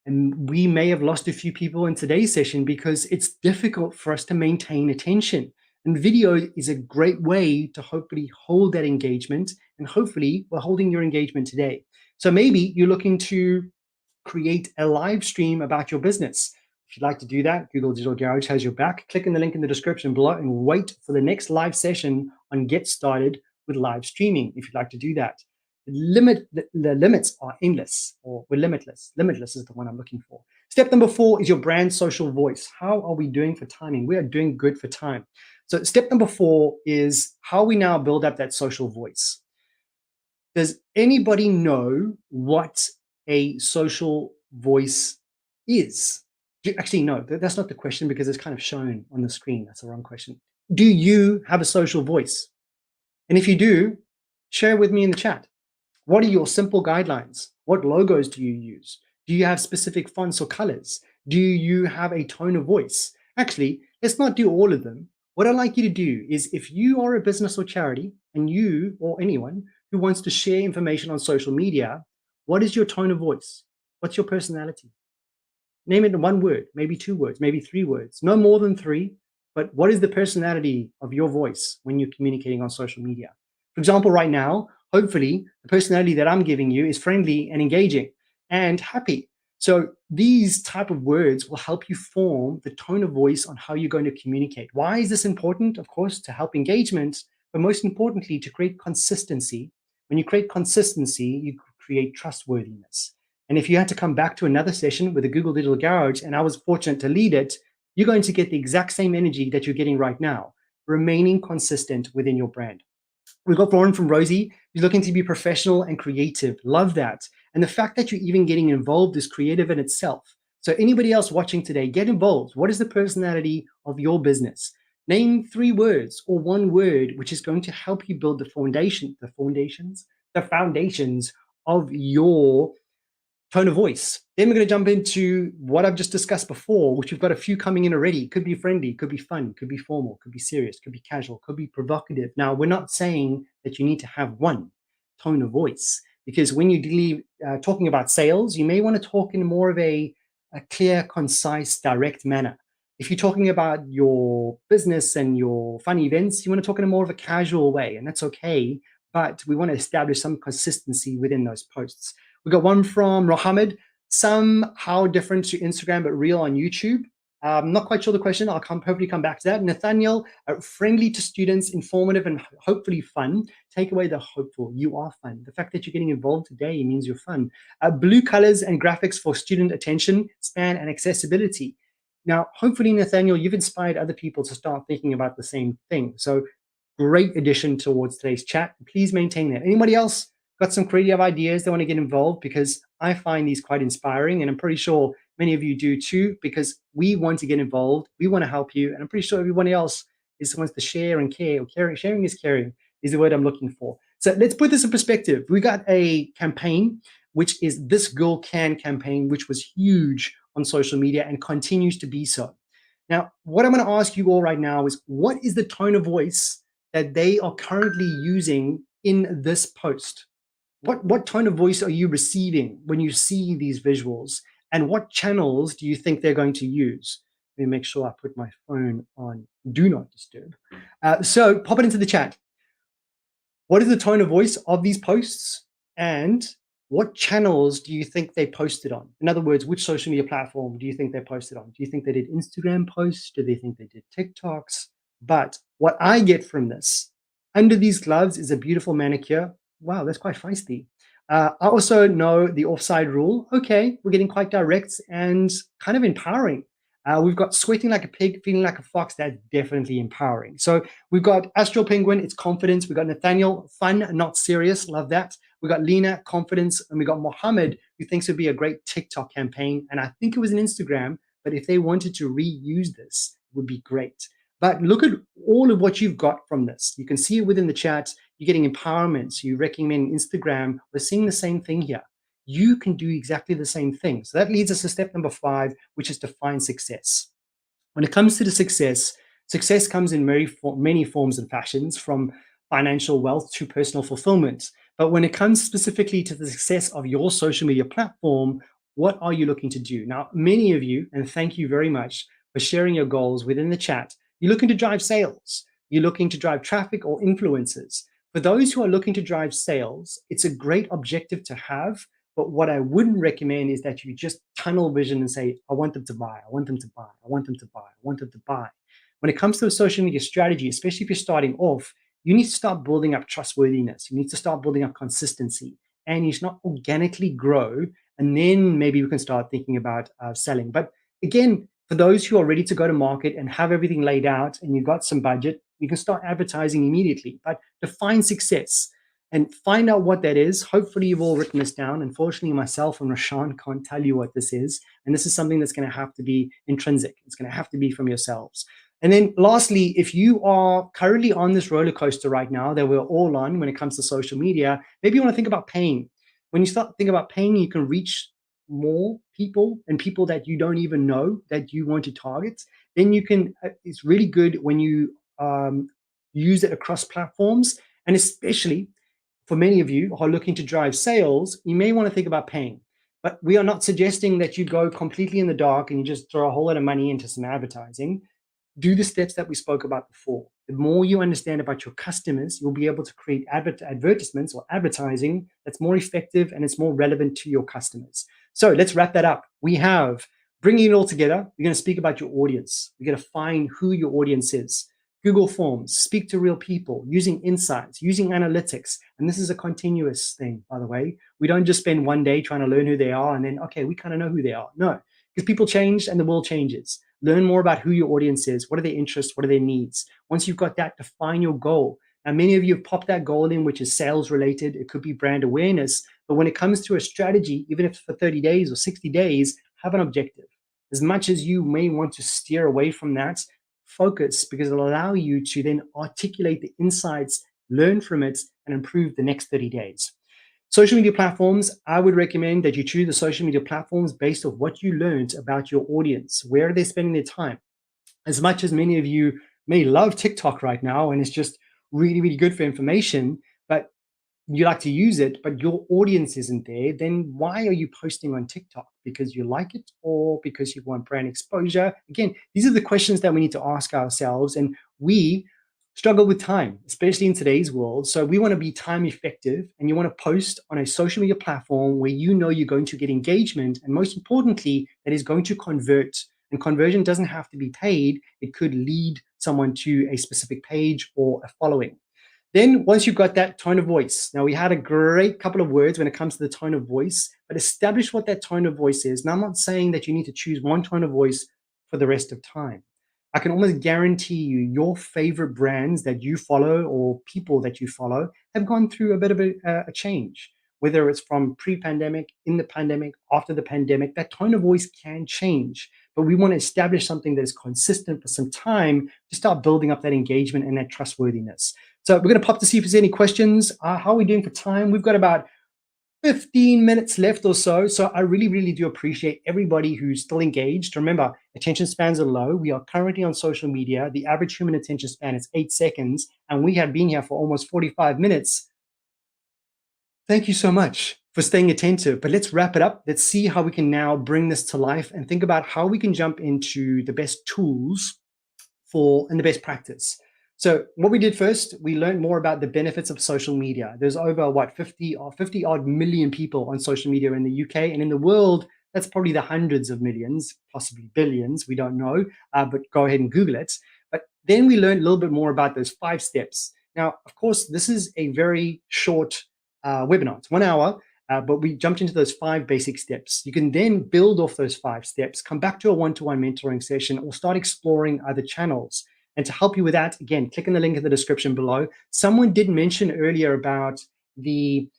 A: And we may have lost a few people in today's session because it's difficult for us to maintain attention. And video is a great way to hopefully hold that engagement. And hopefully, we're holding your engagement today. So maybe you're looking to create a live stream about your business. If you'd like to do that, Google Digital Garage has your back. Click in the link in the description below and wait for the next live session on Get Started with Live Streaming if you'd like to do that. The limits are endless, or we're limitless. Limitless is the one I'm looking for. Step number 4 is your brand social voice. How are we doing for timing? We are doing good for time. So step number 4 is how we now build up that social voice. Does anybody know what a social voice is? Actually, no, that's not the question because it's kind of shown on the screen. That's the wrong question. Do you have a social voice? And if you do, share with me in the chat. What are your simple guidelines? What logos do you use? Do you have specific fonts or colors? Do you have a tone of voice? Actually, let's not do all of them. What I'd like you to do is if you are a business or charity and you or anyone who wants to share information on social media, what is your tone of voice? What's your personality? Name it in one word, maybe 2 words, maybe 3 words, no more than 3. But what is the personality of your voice when you're communicating on social media? For example, right now, hopefully the personality that I'm giving you is friendly and engaging and happy. So these type of words will help you form the tone of voice on how you're going to communicate. Why is this important? Of course, to help engagement, but most importantly, to create consistency. When you create consistency, you create trustworthiness. And if you had to come back to another session with the Google Digital Garage, and I was fortunate to lead it, you're going to get the exact same energy that you're getting right now, remaining consistent within your brand. We've got Lauren from Rosie, who's looking to be professional and creative. Love that. And the fact that you're even getting involved is creative in itself. So anybody else watching today, get involved. What is the personality of your business? Name 3 words or 1 word, which is going to help you build the foundations of your tone of voice. Then we're going to jump into what I've just discussed before, which we've got a few coming in already. Could be friendly, could be fun, could be formal, could be serious, could be casual, could be provocative. Now, we're not saying that you need to have one tone of voice, because when you're talking about sales, you may want to talk in more of a clear, concise, direct manner. If you're talking about your business and your fun events, you want to talk in a more of a casual way, and that's okay. But we want to establish some consistency within those posts. We got one from Mohammed, somehow different to Instagram, but real on YouTube. Not quite sure the question. I'll hopefully come back to that. Nathaniel, friendly to students, informative, and hopefully fun. Take away the hopeful. You are fun. The fact that you're getting involved today means you're fun. Blue colors and graphics for student attention span and accessibility. Now, hopefully, Nathaniel, you've inspired other people to start thinking about the same thing. So great addition towards today's chat. Please maintain that. Anybody else got some creative ideas they want to get involved? Because I find these quite inspiring, and I'm pretty sure many of you do too, because we want to get involved, we want to help you, and I'm pretty sure everyone else wants to share and care, or caring. Sharing is caring is the word I'm looking for. So let's put this in perspective. We got a campaign, which is This Girl Can campaign, which was huge on social media and continues to be so. Now, what I'm going to ask you all right now is, what is the tone of voice that they are currently using in this post? What tone of voice are you receiving when you see these visuals? And what channels do you think they're going to use? Let me make sure I put my phone on Do Not Disturb. So pop it into the chat. What is the tone of voice of these posts? And what channels do you think they posted on? In other words, which social media platform do you think they posted on? Do you think they did Instagram posts? Do they think they did TikToks? But what I get from this, under these gloves is a beautiful manicure. Wow, that's quite feisty. I also know the offside rule. Okay, we're getting quite direct and kind of empowering. We've got sweating like a pig, feeling like a fox. That's definitely empowering. So we've got Astral Penguin, it's confidence. We've got Nathaniel, fun, not serious. Love that. We've got Lena, confidence. And we got Mohammed, who thinks it would be a great TikTok campaign. And I think it was an Instagram, but if they wanted to reuse this, it would be great. But look at all of what you've got from this. You can see it within the chat. You're getting empowerment. So you recommend Instagram. We're seeing the same thing here. You can do exactly the same thing. So that leads us to step number 5, which is define success. When it comes to the success comes in many forms and fashions, from financial wealth to personal fulfillment. But when it comes specifically to the success of your social media platform, what are you looking to do? Now, many of you, and thank you very much for sharing your goals within the chat, you're looking to drive sales, you're looking to drive traffic or influencers. For those who are looking to drive sales, it's a great objective to have. But what I wouldn't recommend is that you just tunnel vision and say, I want them to buy, I want them to buy, I want them to buy, I want them to buy. When it comes to a social media strategy, especially if you're starting off, you need to start building up trustworthiness. You need to start building up consistency, and you should not organically grow. And then maybe we can start thinking about selling. But again, for those who are ready to go to market and have everything laid out and you've got some budget, you can start advertising immediately. But define success and find out what that is. Hopefully, you've all written this down. Unfortunately, myself and Rashawn can't tell you what this is. And this is something that's going to have to be intrinsic. It's going to have to be from yourselves. And then lastly, if you are currently on this roller coaster right now that we're all on when it comes to social media, maybe you want to think about paying. When you start thinking about paying, you can reach more people and people that you don't even know that you want to target. Then you can, it's really good when you use it across platforms. And especially for many of you who are looking to drive sales, you may want to think about paying. But we are not suggesting that you go completely in the dark and you just throw a whole lot of money into some advertising. Do the steps that we spoke about before. The more you understand about your customers, you'll be able to create advertisements or advertising that's more effective and it's more relevant to your customers. So let's wrap that up. We have bringing it all together. We're going to speak about your audience. We're going to find who your audience is. Google Forms, speak to real people, using insights, using analytics. And this is a continuous thing, by the way. We don't just spend one day trying to learn who they are and then, okay, we kind of know who they are. No, because people change and the world changes. Learn more about who your audience is. What are their interests? What are their needs? Once you've got that, define your goal. Now, many of you have popped that goal in, which is sales related. It could be brand awareness. But when it comes to a strategy, even if it's for 30 days or 60 days, have an objective. As much as you may want to steer away from that, focus, because it'll allow you to then articulate the insights, learn from it, and improve the next 30 days. Social media platforms, I would recommend that you choose the social media platforms based on what you learned about your audience. Where are they spending their time? As much as many of you may love TikTok right now, and it's just really, really good for information, but you like to use it, but your audience isn't there, then why are you posting on TikTok? Because you like it or because you want brand exposure? Again, these are the questions that we need to ask ourselves. And we struggle with time, especially in today's world. So we want to be time effective, and you want to post on a social media platform where you know you're going to get engagement, and most importantly, that is going to convert. And conversion doesn't have to be paid. It could lead someone to a specific page or a following. Then once you've got that tone of voice, now we had a great couple of words when it comes to the tone of voice, but establish what that tone of voice is. Now, I'm not saying that you need to choose one tone of voice for the rest of time. I can almost guarantee you your favorite brands that you follow or people that you follow have gone through a bit of a change, whether it's from pre-pandemic, in the pandemic, after the pandemic. That tone of voice can change, but we want to establish something that is consistent for some time to start building up that engagement and that trustworthiness. So we're going to pop to see if there's any questions. How are we doing for time? We've got about 15 minutes left or so. So I really, really do appreciate everybody who's still engaged. Remember, attention spans are low. We are currently on social media. The average human attention span is 8 seconds, and we have been here for almost 45 minutes. Thank you so much for staying attentive, but let's wrap it up. Let's see how we can now bring this to life and think about how we can jump into the best tools and the best practice. So what we did first, we learned more about the benefits of social media. There's over 50 odd million people on social media in the UK, and in the world, that's probably the hundreds of millions, possibly billions, we don't know, but go ahead and Google it. But then we learned a little bit more about those 5 steps. Now, of course, this is a very short webinar. It's 1 hour, but we jumped into those 5 basic steps. You can then build off those 5 steps, come back to a one-to-one mentoring session, or start exploring other channels. And to help you with that, again, click on the link in the description below. Someone did mention earlier about the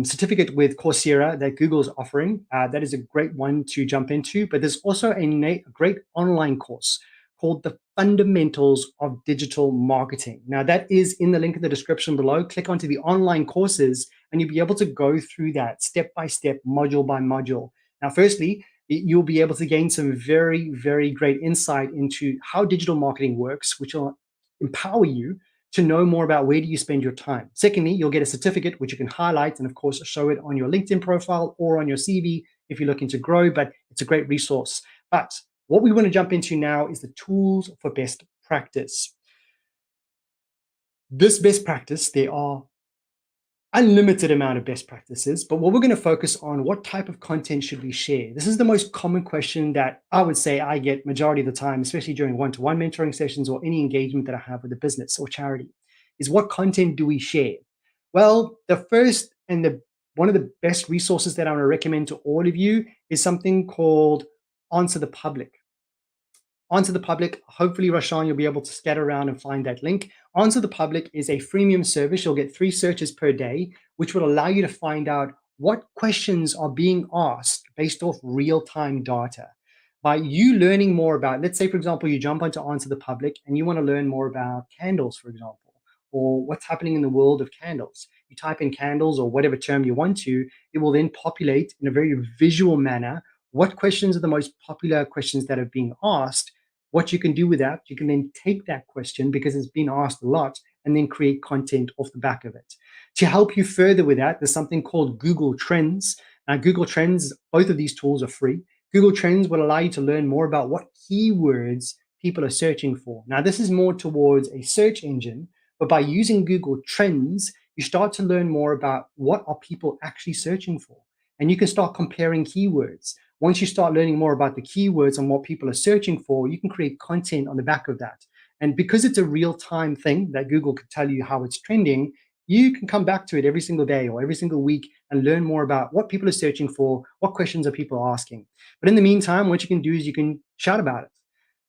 A: certificate with Coursera that Google is offering. That is a great one to jump into, but there's also a great online course called The Fundamentals of Digital Marketing. Now, that is in the link in the description below. Click onto the online courses, and you'll be able to go through that step by step, module by module. Now, firstly, you'll be able to gain some very, very great insight into how digital marketing works, which will empower you to know more about where do you spend your time. Secondly, you'll get a certificate which you can highlight and of course show it on your LinkedIn profile or on your CV if you're looking to grow, but it's a great resource. But what we want to jump into now is the tools for best practice. This best practice, there are unlimited amount of best practices, but what we're going to focus on, what type of content should we share? This is the most common question that I would say I get majority of the time, especially during one-to-one mentoring sessions or any engagement that I have with a business or charity, is what content do we share? Well, the first and one of the best resources that I want to recommend to all of you is something called Answer the Public. Answer the Public, hopefully, Roshan, you'll be able to scatter around and find that link. Answer the Public is a freemium service. You'll get 3 searches per day, which will allow you to find out what questions are being asked based off real-time data. By you learning more about, let's say, for example, you jump onto Answer the Public and you want to learn more about candles, for example, or what's happening in the world of candles. You type in candles or whatever term you want to, it will then populate in a very visual manner what questions are the most popular questions that are being asked. What you can do with that, you can then take that question because it's been asked a lot and then create content off the back of it. To help you further with that, there's something called Google Trends. Now, Google Trends, both of these tools are free. Google Trends will allow you to learn more about what keywords people are searching for. Now, this is more towards a search engine, but by using Google Trends, you start to learn more about what are people actually searching for. And you can start comparing keywords. Once you start learning more about the keywords and what people are searching for, you can create content on the back of that. And because it's a real-time thing that Google can tell you how it's trending, you can come back to it every single day or every single week and learn more about what people are searching for, what questions are people asking. But in the meantime, what you can do is you can shout about it.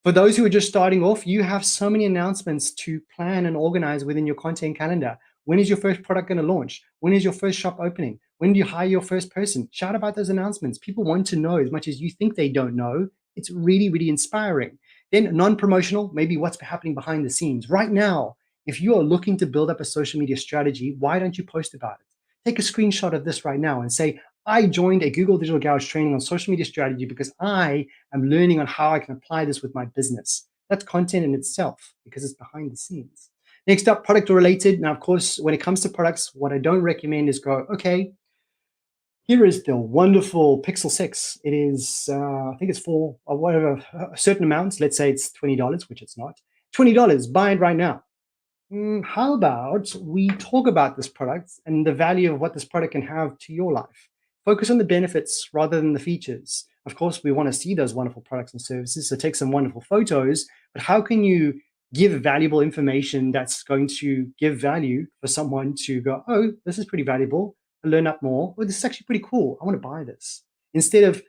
A: For those who are just starting off, you have so many announcements to plan and organize within your content calendar. When is your first product going to launch? When is your first shop opening? When do you hire your first person? Shout about those announcements. People want to know as much as you think they don't know. It's really, really inspiring. Then non-promotional, maybe what's happening behind the scenes. Right now, if you are looking to build up a social media strategy, why don't you post about it? Take a screenshot of this right now and say, I joined a Google Digital Garage training on social media strategy because I am learning on how I can apply this with my business. That's content in itself because it's behind the scenes. Next up, product related. Now, of course, when it comes to products, what I don't recommend is go, okay, here is the wonderful Pixel 6. It is, I think it's for whatever, certain amounts. Let's say it's $20, which it's not. $20, buy it right now. How about we talk about this product and the value of what this product can have to your life? Focus on the benefits rather than the features. Of course, we want to see those wonderful products and services, so take some wonderful photos, but how can you give valuable information that's going to give value for someone to go, oh, this is pretty valuable, and learn up more. Oh, this is actually pretty cool. I want to buy this. Instead of,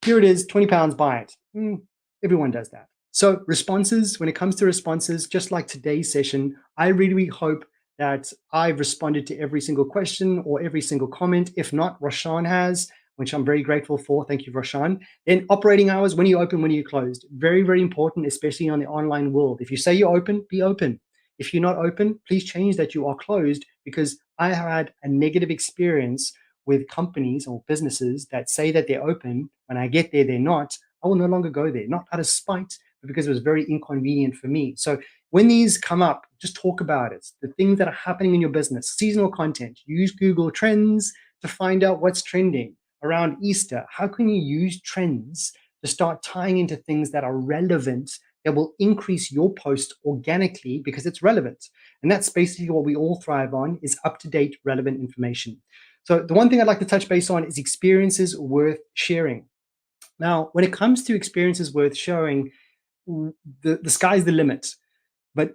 A: here it is, £20, buy it. Everyone does that. So responses, when it comes to responses, just like today's session, I really hope that I've responded to every single question or every single comment. If not, Roshan has, which I'm very grateful for. Thank you, Roshan. Then operating hours, when are you open, when are you closed? Very, very important, especially on the online world. If you say you're open, be open. If you're not open, please change that you are closed, because I had a negative experience with companies or businesses that say that they're open. When I get there, they're not. I will no longer go there, not out of spite, but because it was very inconvenient for me. So when these come up, just talk about it. The things that are happening in your business, seasonal content, use Google Trends to find out what's trending around Easter. How can you use trends to start tying into things that are relevant, that will increase your post organically because it's relevant? And that's basically what we all thrive on, is up-to-date, relevant information. So the one thing I'd like to touch base on is experiences worth sharing. Now, when it comes to experiences worth sharing, the sky's the limit. But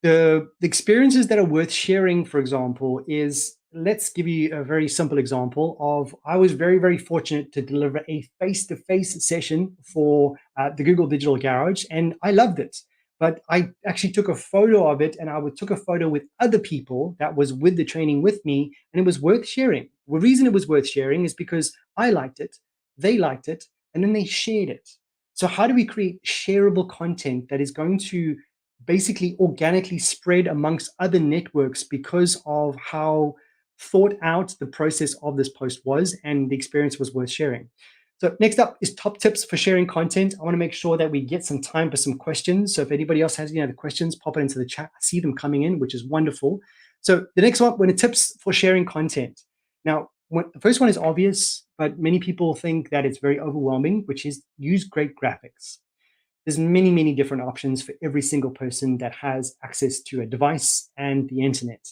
A: the experiences that are worth sharing, for example, is, let's give you a very simple example of, I was very, very fortunate to deliver a face-to-face session for the Google Digital Garage, and I loved it. But I actually took a photo of it, and I took a photo with other people that was with the training with me, and it was worth sharing. The reason it was worth sharing is because I liked it, they liked it, and then they shared it. So how do we create shareable content that is going to basically organically spread amongst other networks because of how thought out the process of this post was, and the experience was worth sharing? So next up is top tips for sharing content. I want to make sure that we get some time for some questions. So if anybody else has any other questions, pop it into the chat. I see them coming in, which is wonderful. So the next one, when the tips for sharing content. Now, the first one is obvious, but many people think that it's very overwhelming, which is use great graphics. There's many, many different options for every single person that has access to a device and the internet.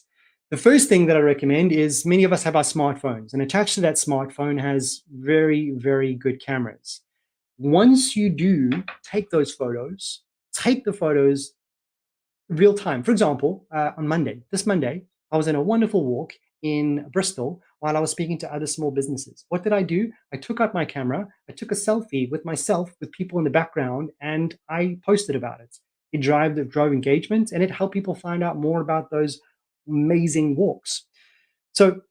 A: The first thing that I recommend is many of us have our smartphones, and attached to that smartphone has very, very good cameras. Once you do take those photos, take the photos real time. For example, on this Monday, I was in a wonderful walk in Bristol while I was speaking to other small businesses. What did I do? I took out my camera, I took a selfie with myself, with people in the background, and I posted about it. It drove engagement, and it helped people find out more about those amazing walks. So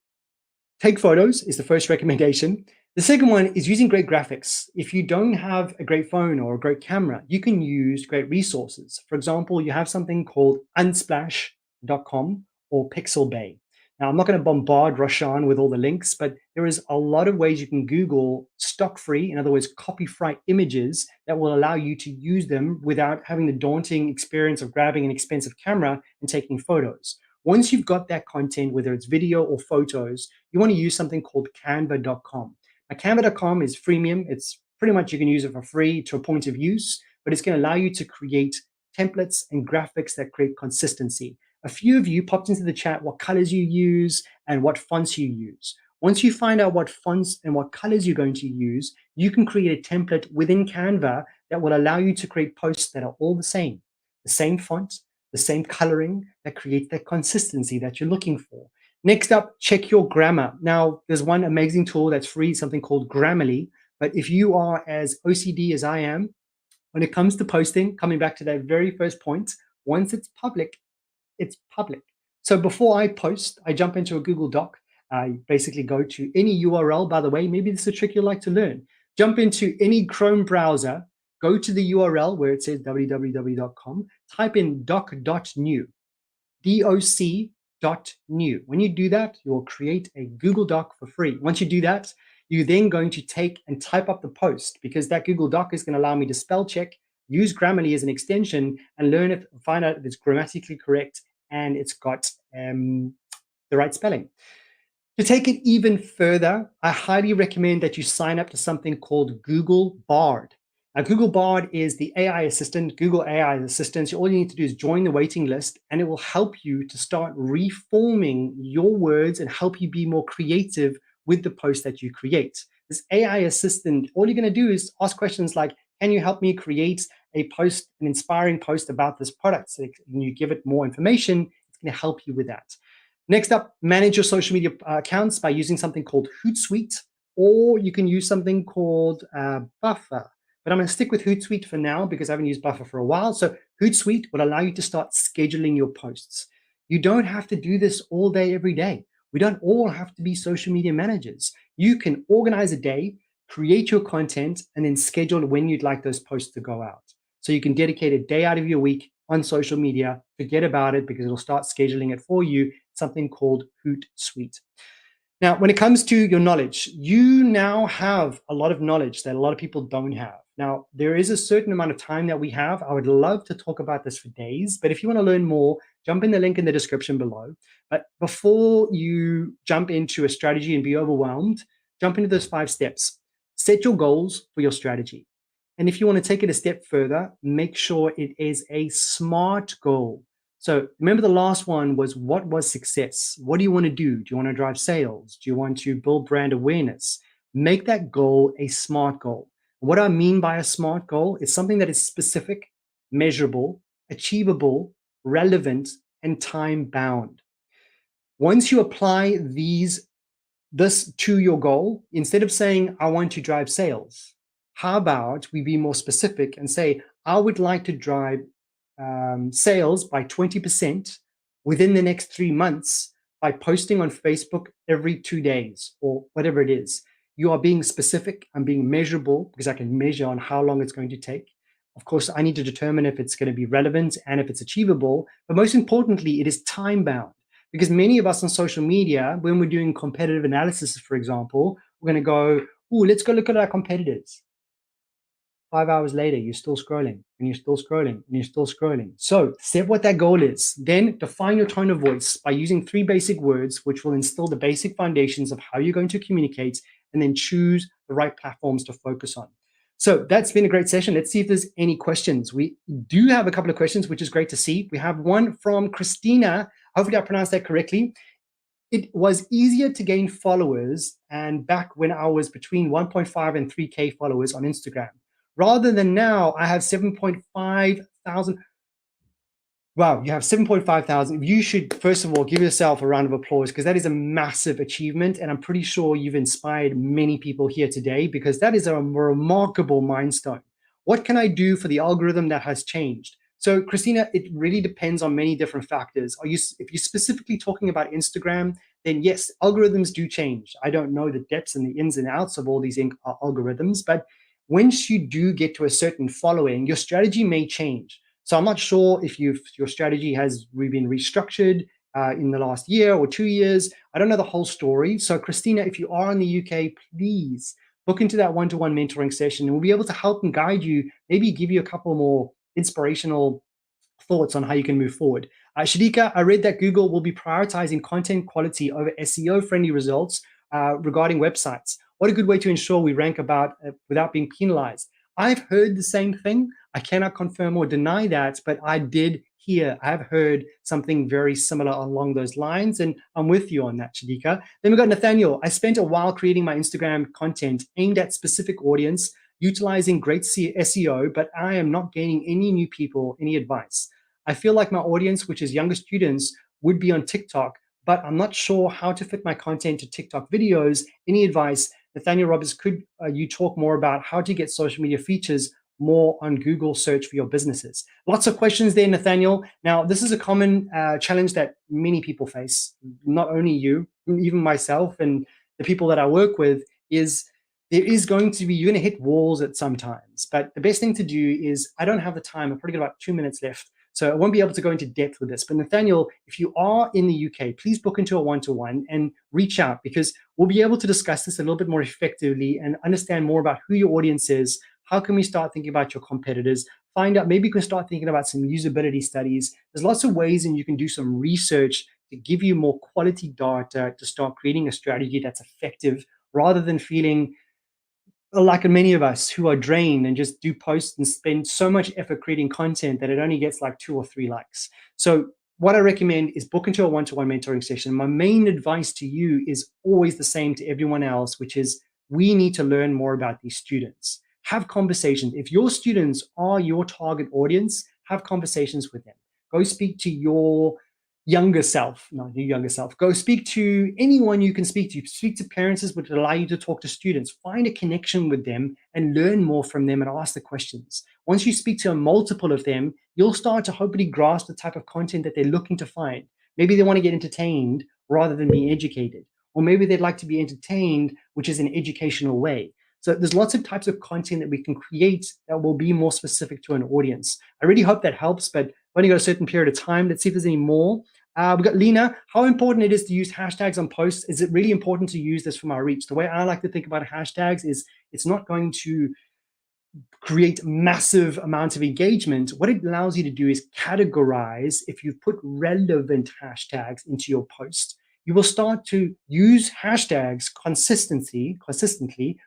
A: take photos is the first recommendation. The second one is using great graphics. If you don't have a great phone or a great camera, you can use great resources. For example, you have something called unsplash.com or Pixabay. Now, I'm not going to bombard Roshan with all the links, but there is a lot of ways you can Google stock-free, in other words, copyright images that will allow you to use them without having the daunting experience of grabbing an expensive camera and taking photos. Once you've got that content, whether it's video or photos, you want to use something called canva.com. Now, canva.com is freemium. It's pretty much you can use it for free to a point of use, but it's going to allow you to create templates and graphics that create consistency. A few of you popped into the chat what colors you use and what fonts you use. Once you find out what fonts and what colors you're going to use, you can create a template within Canva that will allow you to create posts that are all the same font, the same coloring, that creates that consistency that you're looking for. Next up, check your grammar. Now, there's one amazing tool that's free, something called Grammarly. But if you are as OCD as I am, when it comes to posting, coming back to that very first point, once it's public, it's public. So before I post, I jump into a Google Doc. I basically go to any URL, by the way, maybe this is a trick you'd like to learn. Jump into any Chrome browser, go to the URL where it says www.com, type in doc.new, doc.new. When you do that, you will create a Google Doc for free. Once you do that, you're then going to take and type up the post, because that Google Doc is going to allow me to spell check, use Grammarly as an extension, and find out if it's grammatically correct and it's got the right spelling. To take it even further, I highly recommend that you sign up to something called Google Bard. Now, Google Bard is the AI assistant, Google AI assistant. All you need to do is join the waiting list, and it will help you to start reforming your words and help you be more creative with the post that you create. This AI assistant, all you're going to do is ask questions like, can you help me create a post, an inspiring post about this product? So when you give it more information, it's going to help you with that. Next up, manage your social media accounts by using something called Hootsuite, or you can use something called Buffer. But I'm going to stick with Hootsuite for now because I haven't used Buffer for a while. So Hootsuite will allow you to start scheduling your posts. You don't have to do this all day, every day. We don't all have to be social media managers. You can organize a day, create your content, and then schedule when you'd like those posts to go out. So you can dedicate a day out of your week on social media, forget about it because it'll start scheduling it for you, something called Hootsuite. Now, when it comes to your knowledge, you now have a lot of knowledge that a lot of people don't have. Now, there is a certain amount of time that we have. I would love to talk about this for days, but if you want to learn more, jump in the link in the description below. But before you jump into a strategy and be overwhelmed, jump into those 5 steps. Set your goals for your strategy. And if you want to take it a step further, make sure it is a SMART goal. So remember the last one was, what was success? What do you want to do? Do you want to drive sales? Do you want to build brand awareness? Make that goal a SMART goal. What I mean by a SMART goal is something that is specific, measurable, achievable, relevant, and time bound. Once you apply this to your goal, instead of saying, I want to drive sales, how about we be more specific and say, I would like to drive sales by 20% within the next 3 months by posting on Facebook every 2 days or whatever it is. You are being specific and being measurable because I can measure on how long it's going to take. Of course, I need to determine if it's going to be relevant and if it's achievable. But most importantly, it is time bound, because many of us on social media, when we're doing competitive analysis, for example, we're going to go, Ooh, let's go look at our competitors. 5 hours later, you're still scrolling and you're still scrolling and you're still scrolling. So set what that goal is. Then define your tone of voice by using three basic words, which will instill the basic foundations of how you're going to communicate, and then choose the right platforms to focus on. So that's been a great session. Let's see if there's any questions. We do have a couple of questions, which is great to see. We have one from Christina. Hopefully I pronounced that correctly. It was easier to gain followers and back when I was between 1.5 and 3K followers on Instagram. Rather than now, I have 7.5 thousand. Wow, you have 7.5 thousand. You should, first of all, give yourself a round of applause because that is a massive achievement. And I'm pretty sure you've inspired many people here today because that is a remarkable milestone. What can I do for the algorithm that has changed? So, Christina, it really depends on many different factors. If you're specifically talking about Instagram, then yes, algorithms do change. I don't know the depths and the ins and outs of all these algorithms, but once you do get to a certain following, your strategy may change. So I'm not sure if your strategy has been restructured in the last year or 2 years. I don't know the whole story. So Christina, if you are in the UK, please book into that one-to-one mentoring session, and we'll be able to help and guide you, maybe give you a couple more inspirational thoughts on how you can move forward. Shadika, I read that Google will be prioritizing content quality over SEO-friendly results regarding websites. What a good way to ensure we rank about without being penalized. I've heard the same thing. I cannot confirm or deny that, but I have heard something very similar along those lines, and I'm with you on that, Shadika. Then we've got Nathaniel. I spent a while creating my Instagram content aimed at specific audience, utilizing great SEO, but I am not gaining any new people, any advice. I feel like my audience, which is younger students, would be on TikTok, but I'm not sure how to fit my content to TikTok videos. Any advice? Nathaniel Roberts, could you talk more about how to get social media features more on Google search for your businesses? Lots of questions there, Nathaniel. Now, this is a common challenge that many people face, not only you, even myself and the people that I work with, is there is going to be, you're going to hit walls at some times. But the best thing to do is, I don't have the time. I've probably got about 2 minutes left. So I won't be able to go into depth with this. But Nathaniel, if you are in the UK, please book into a one-to-one and reach out, because we'll be able to discuss this a little bit more effectively and understand more about who your audience is. How can we start thinking about your competitors? Find out, maybe you can start thinking about some usability studies. There's lots of ways, and you can do some research to give you more quality data to start creating a strategy that's effective, rather than feeling like many of us who are drained and just do posts and spend so much effort creating content that it only gets like 2 or 3 likes. So what I recommend is book into a one-to-one mentoring session. My main advice to you is always the same to everyone else, which is we need to learn more about these students. Have conversations. If your students are your target audience, have conversations with them. Go speak to your younger self, not your younger self. Go speak to anyone you can speak to. Speak to parents, which allow you to talk to students. Find a connection with them and learn more from them and ask the questions. Once you speak to a multiple of them, you'll start to hopefully grasp the type of content that they're looking to find. Maybe they want to get entertained rather than being educated. Or maybe they'd like to be entertained, which is an educational way. So there's lots of types of content that we can create that will be more specific to an audience. I really hope that helps, but I've only got a certain period of time. Let's see if there's any more. We've got Lena. How important it is to use hashtags on posts? Is it really important to use this from our reach? The way I like to think about hashtags is it's not going to create massive amounts of engagement. What it allows you to do is categorize. If you put relevant hashtags into your post, you will start to use hashtags consistently,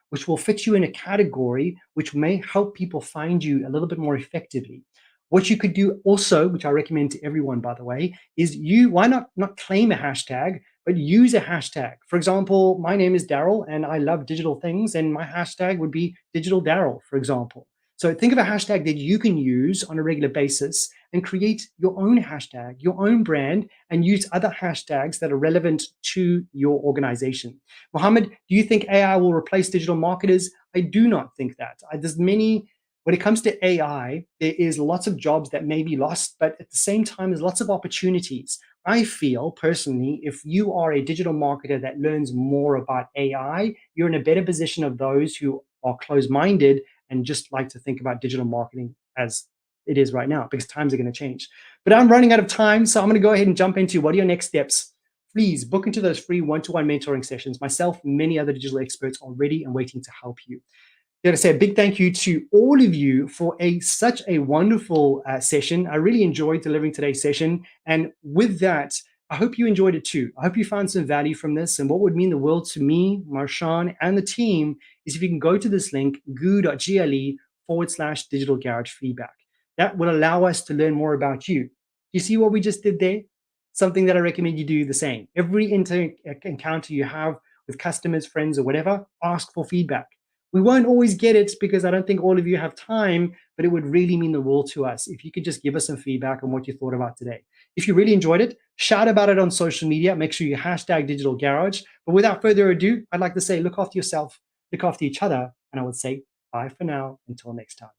A: which will fit you in a category, which may help people find you a little bit more effectively. What you could do also, which I recommend to everyone, by the way, is why not claim a hashtag, but use a hashtag. For example, my name is Daryl and I love digital things, and my hashtag would be digital Daryl, for example. So think of a hashtag that you can use on a regular basis and create your own hashtag, your own brand, and use other hashtags that are relevant to your organization. Mohammed, do you think AI will replace digital marketers? I do not think that. When it comes to AI, there is lots of jobs that may be lost, but at the same time, there's lots of opportunities. I feel personally, if you are a digital marketer that learns more about AI, you're in a better position of those who are closed-minded and just like to think about digital marketing as it is right now, because times are going to change. But I'm running out of time, so I'm going to go ahead and jump into what are your next steps please book into those free one-to-one mentoring sessions. Myself, many other digital experts are ready and waiting to help you. I want to say a big thank you to all of you for such a wonderful session. I really enjoyed delivering today's session. And with that, I hope you enjoyed it too. I hope you found some value from this. And what would mean the world to me, Marshawn, and the team is if you can go to this link, goo.gle/digital garage feedback. That will allow us to learn more about you. You see what we just did there? Something that I recommend you do the same. Every encounter you have with customers, friends, or whatever, ask for feedback. We won't always get it because I don't think all of you have time, but it would really mean the world to us if you could just give us some feedback on what you thought about today. If you really enjoyed it, shout about it on social media. Make sure you hashtag Digital Garage. But without further ado, I'd like to say look after yourself, look after each other, and I would say bye for now until next time.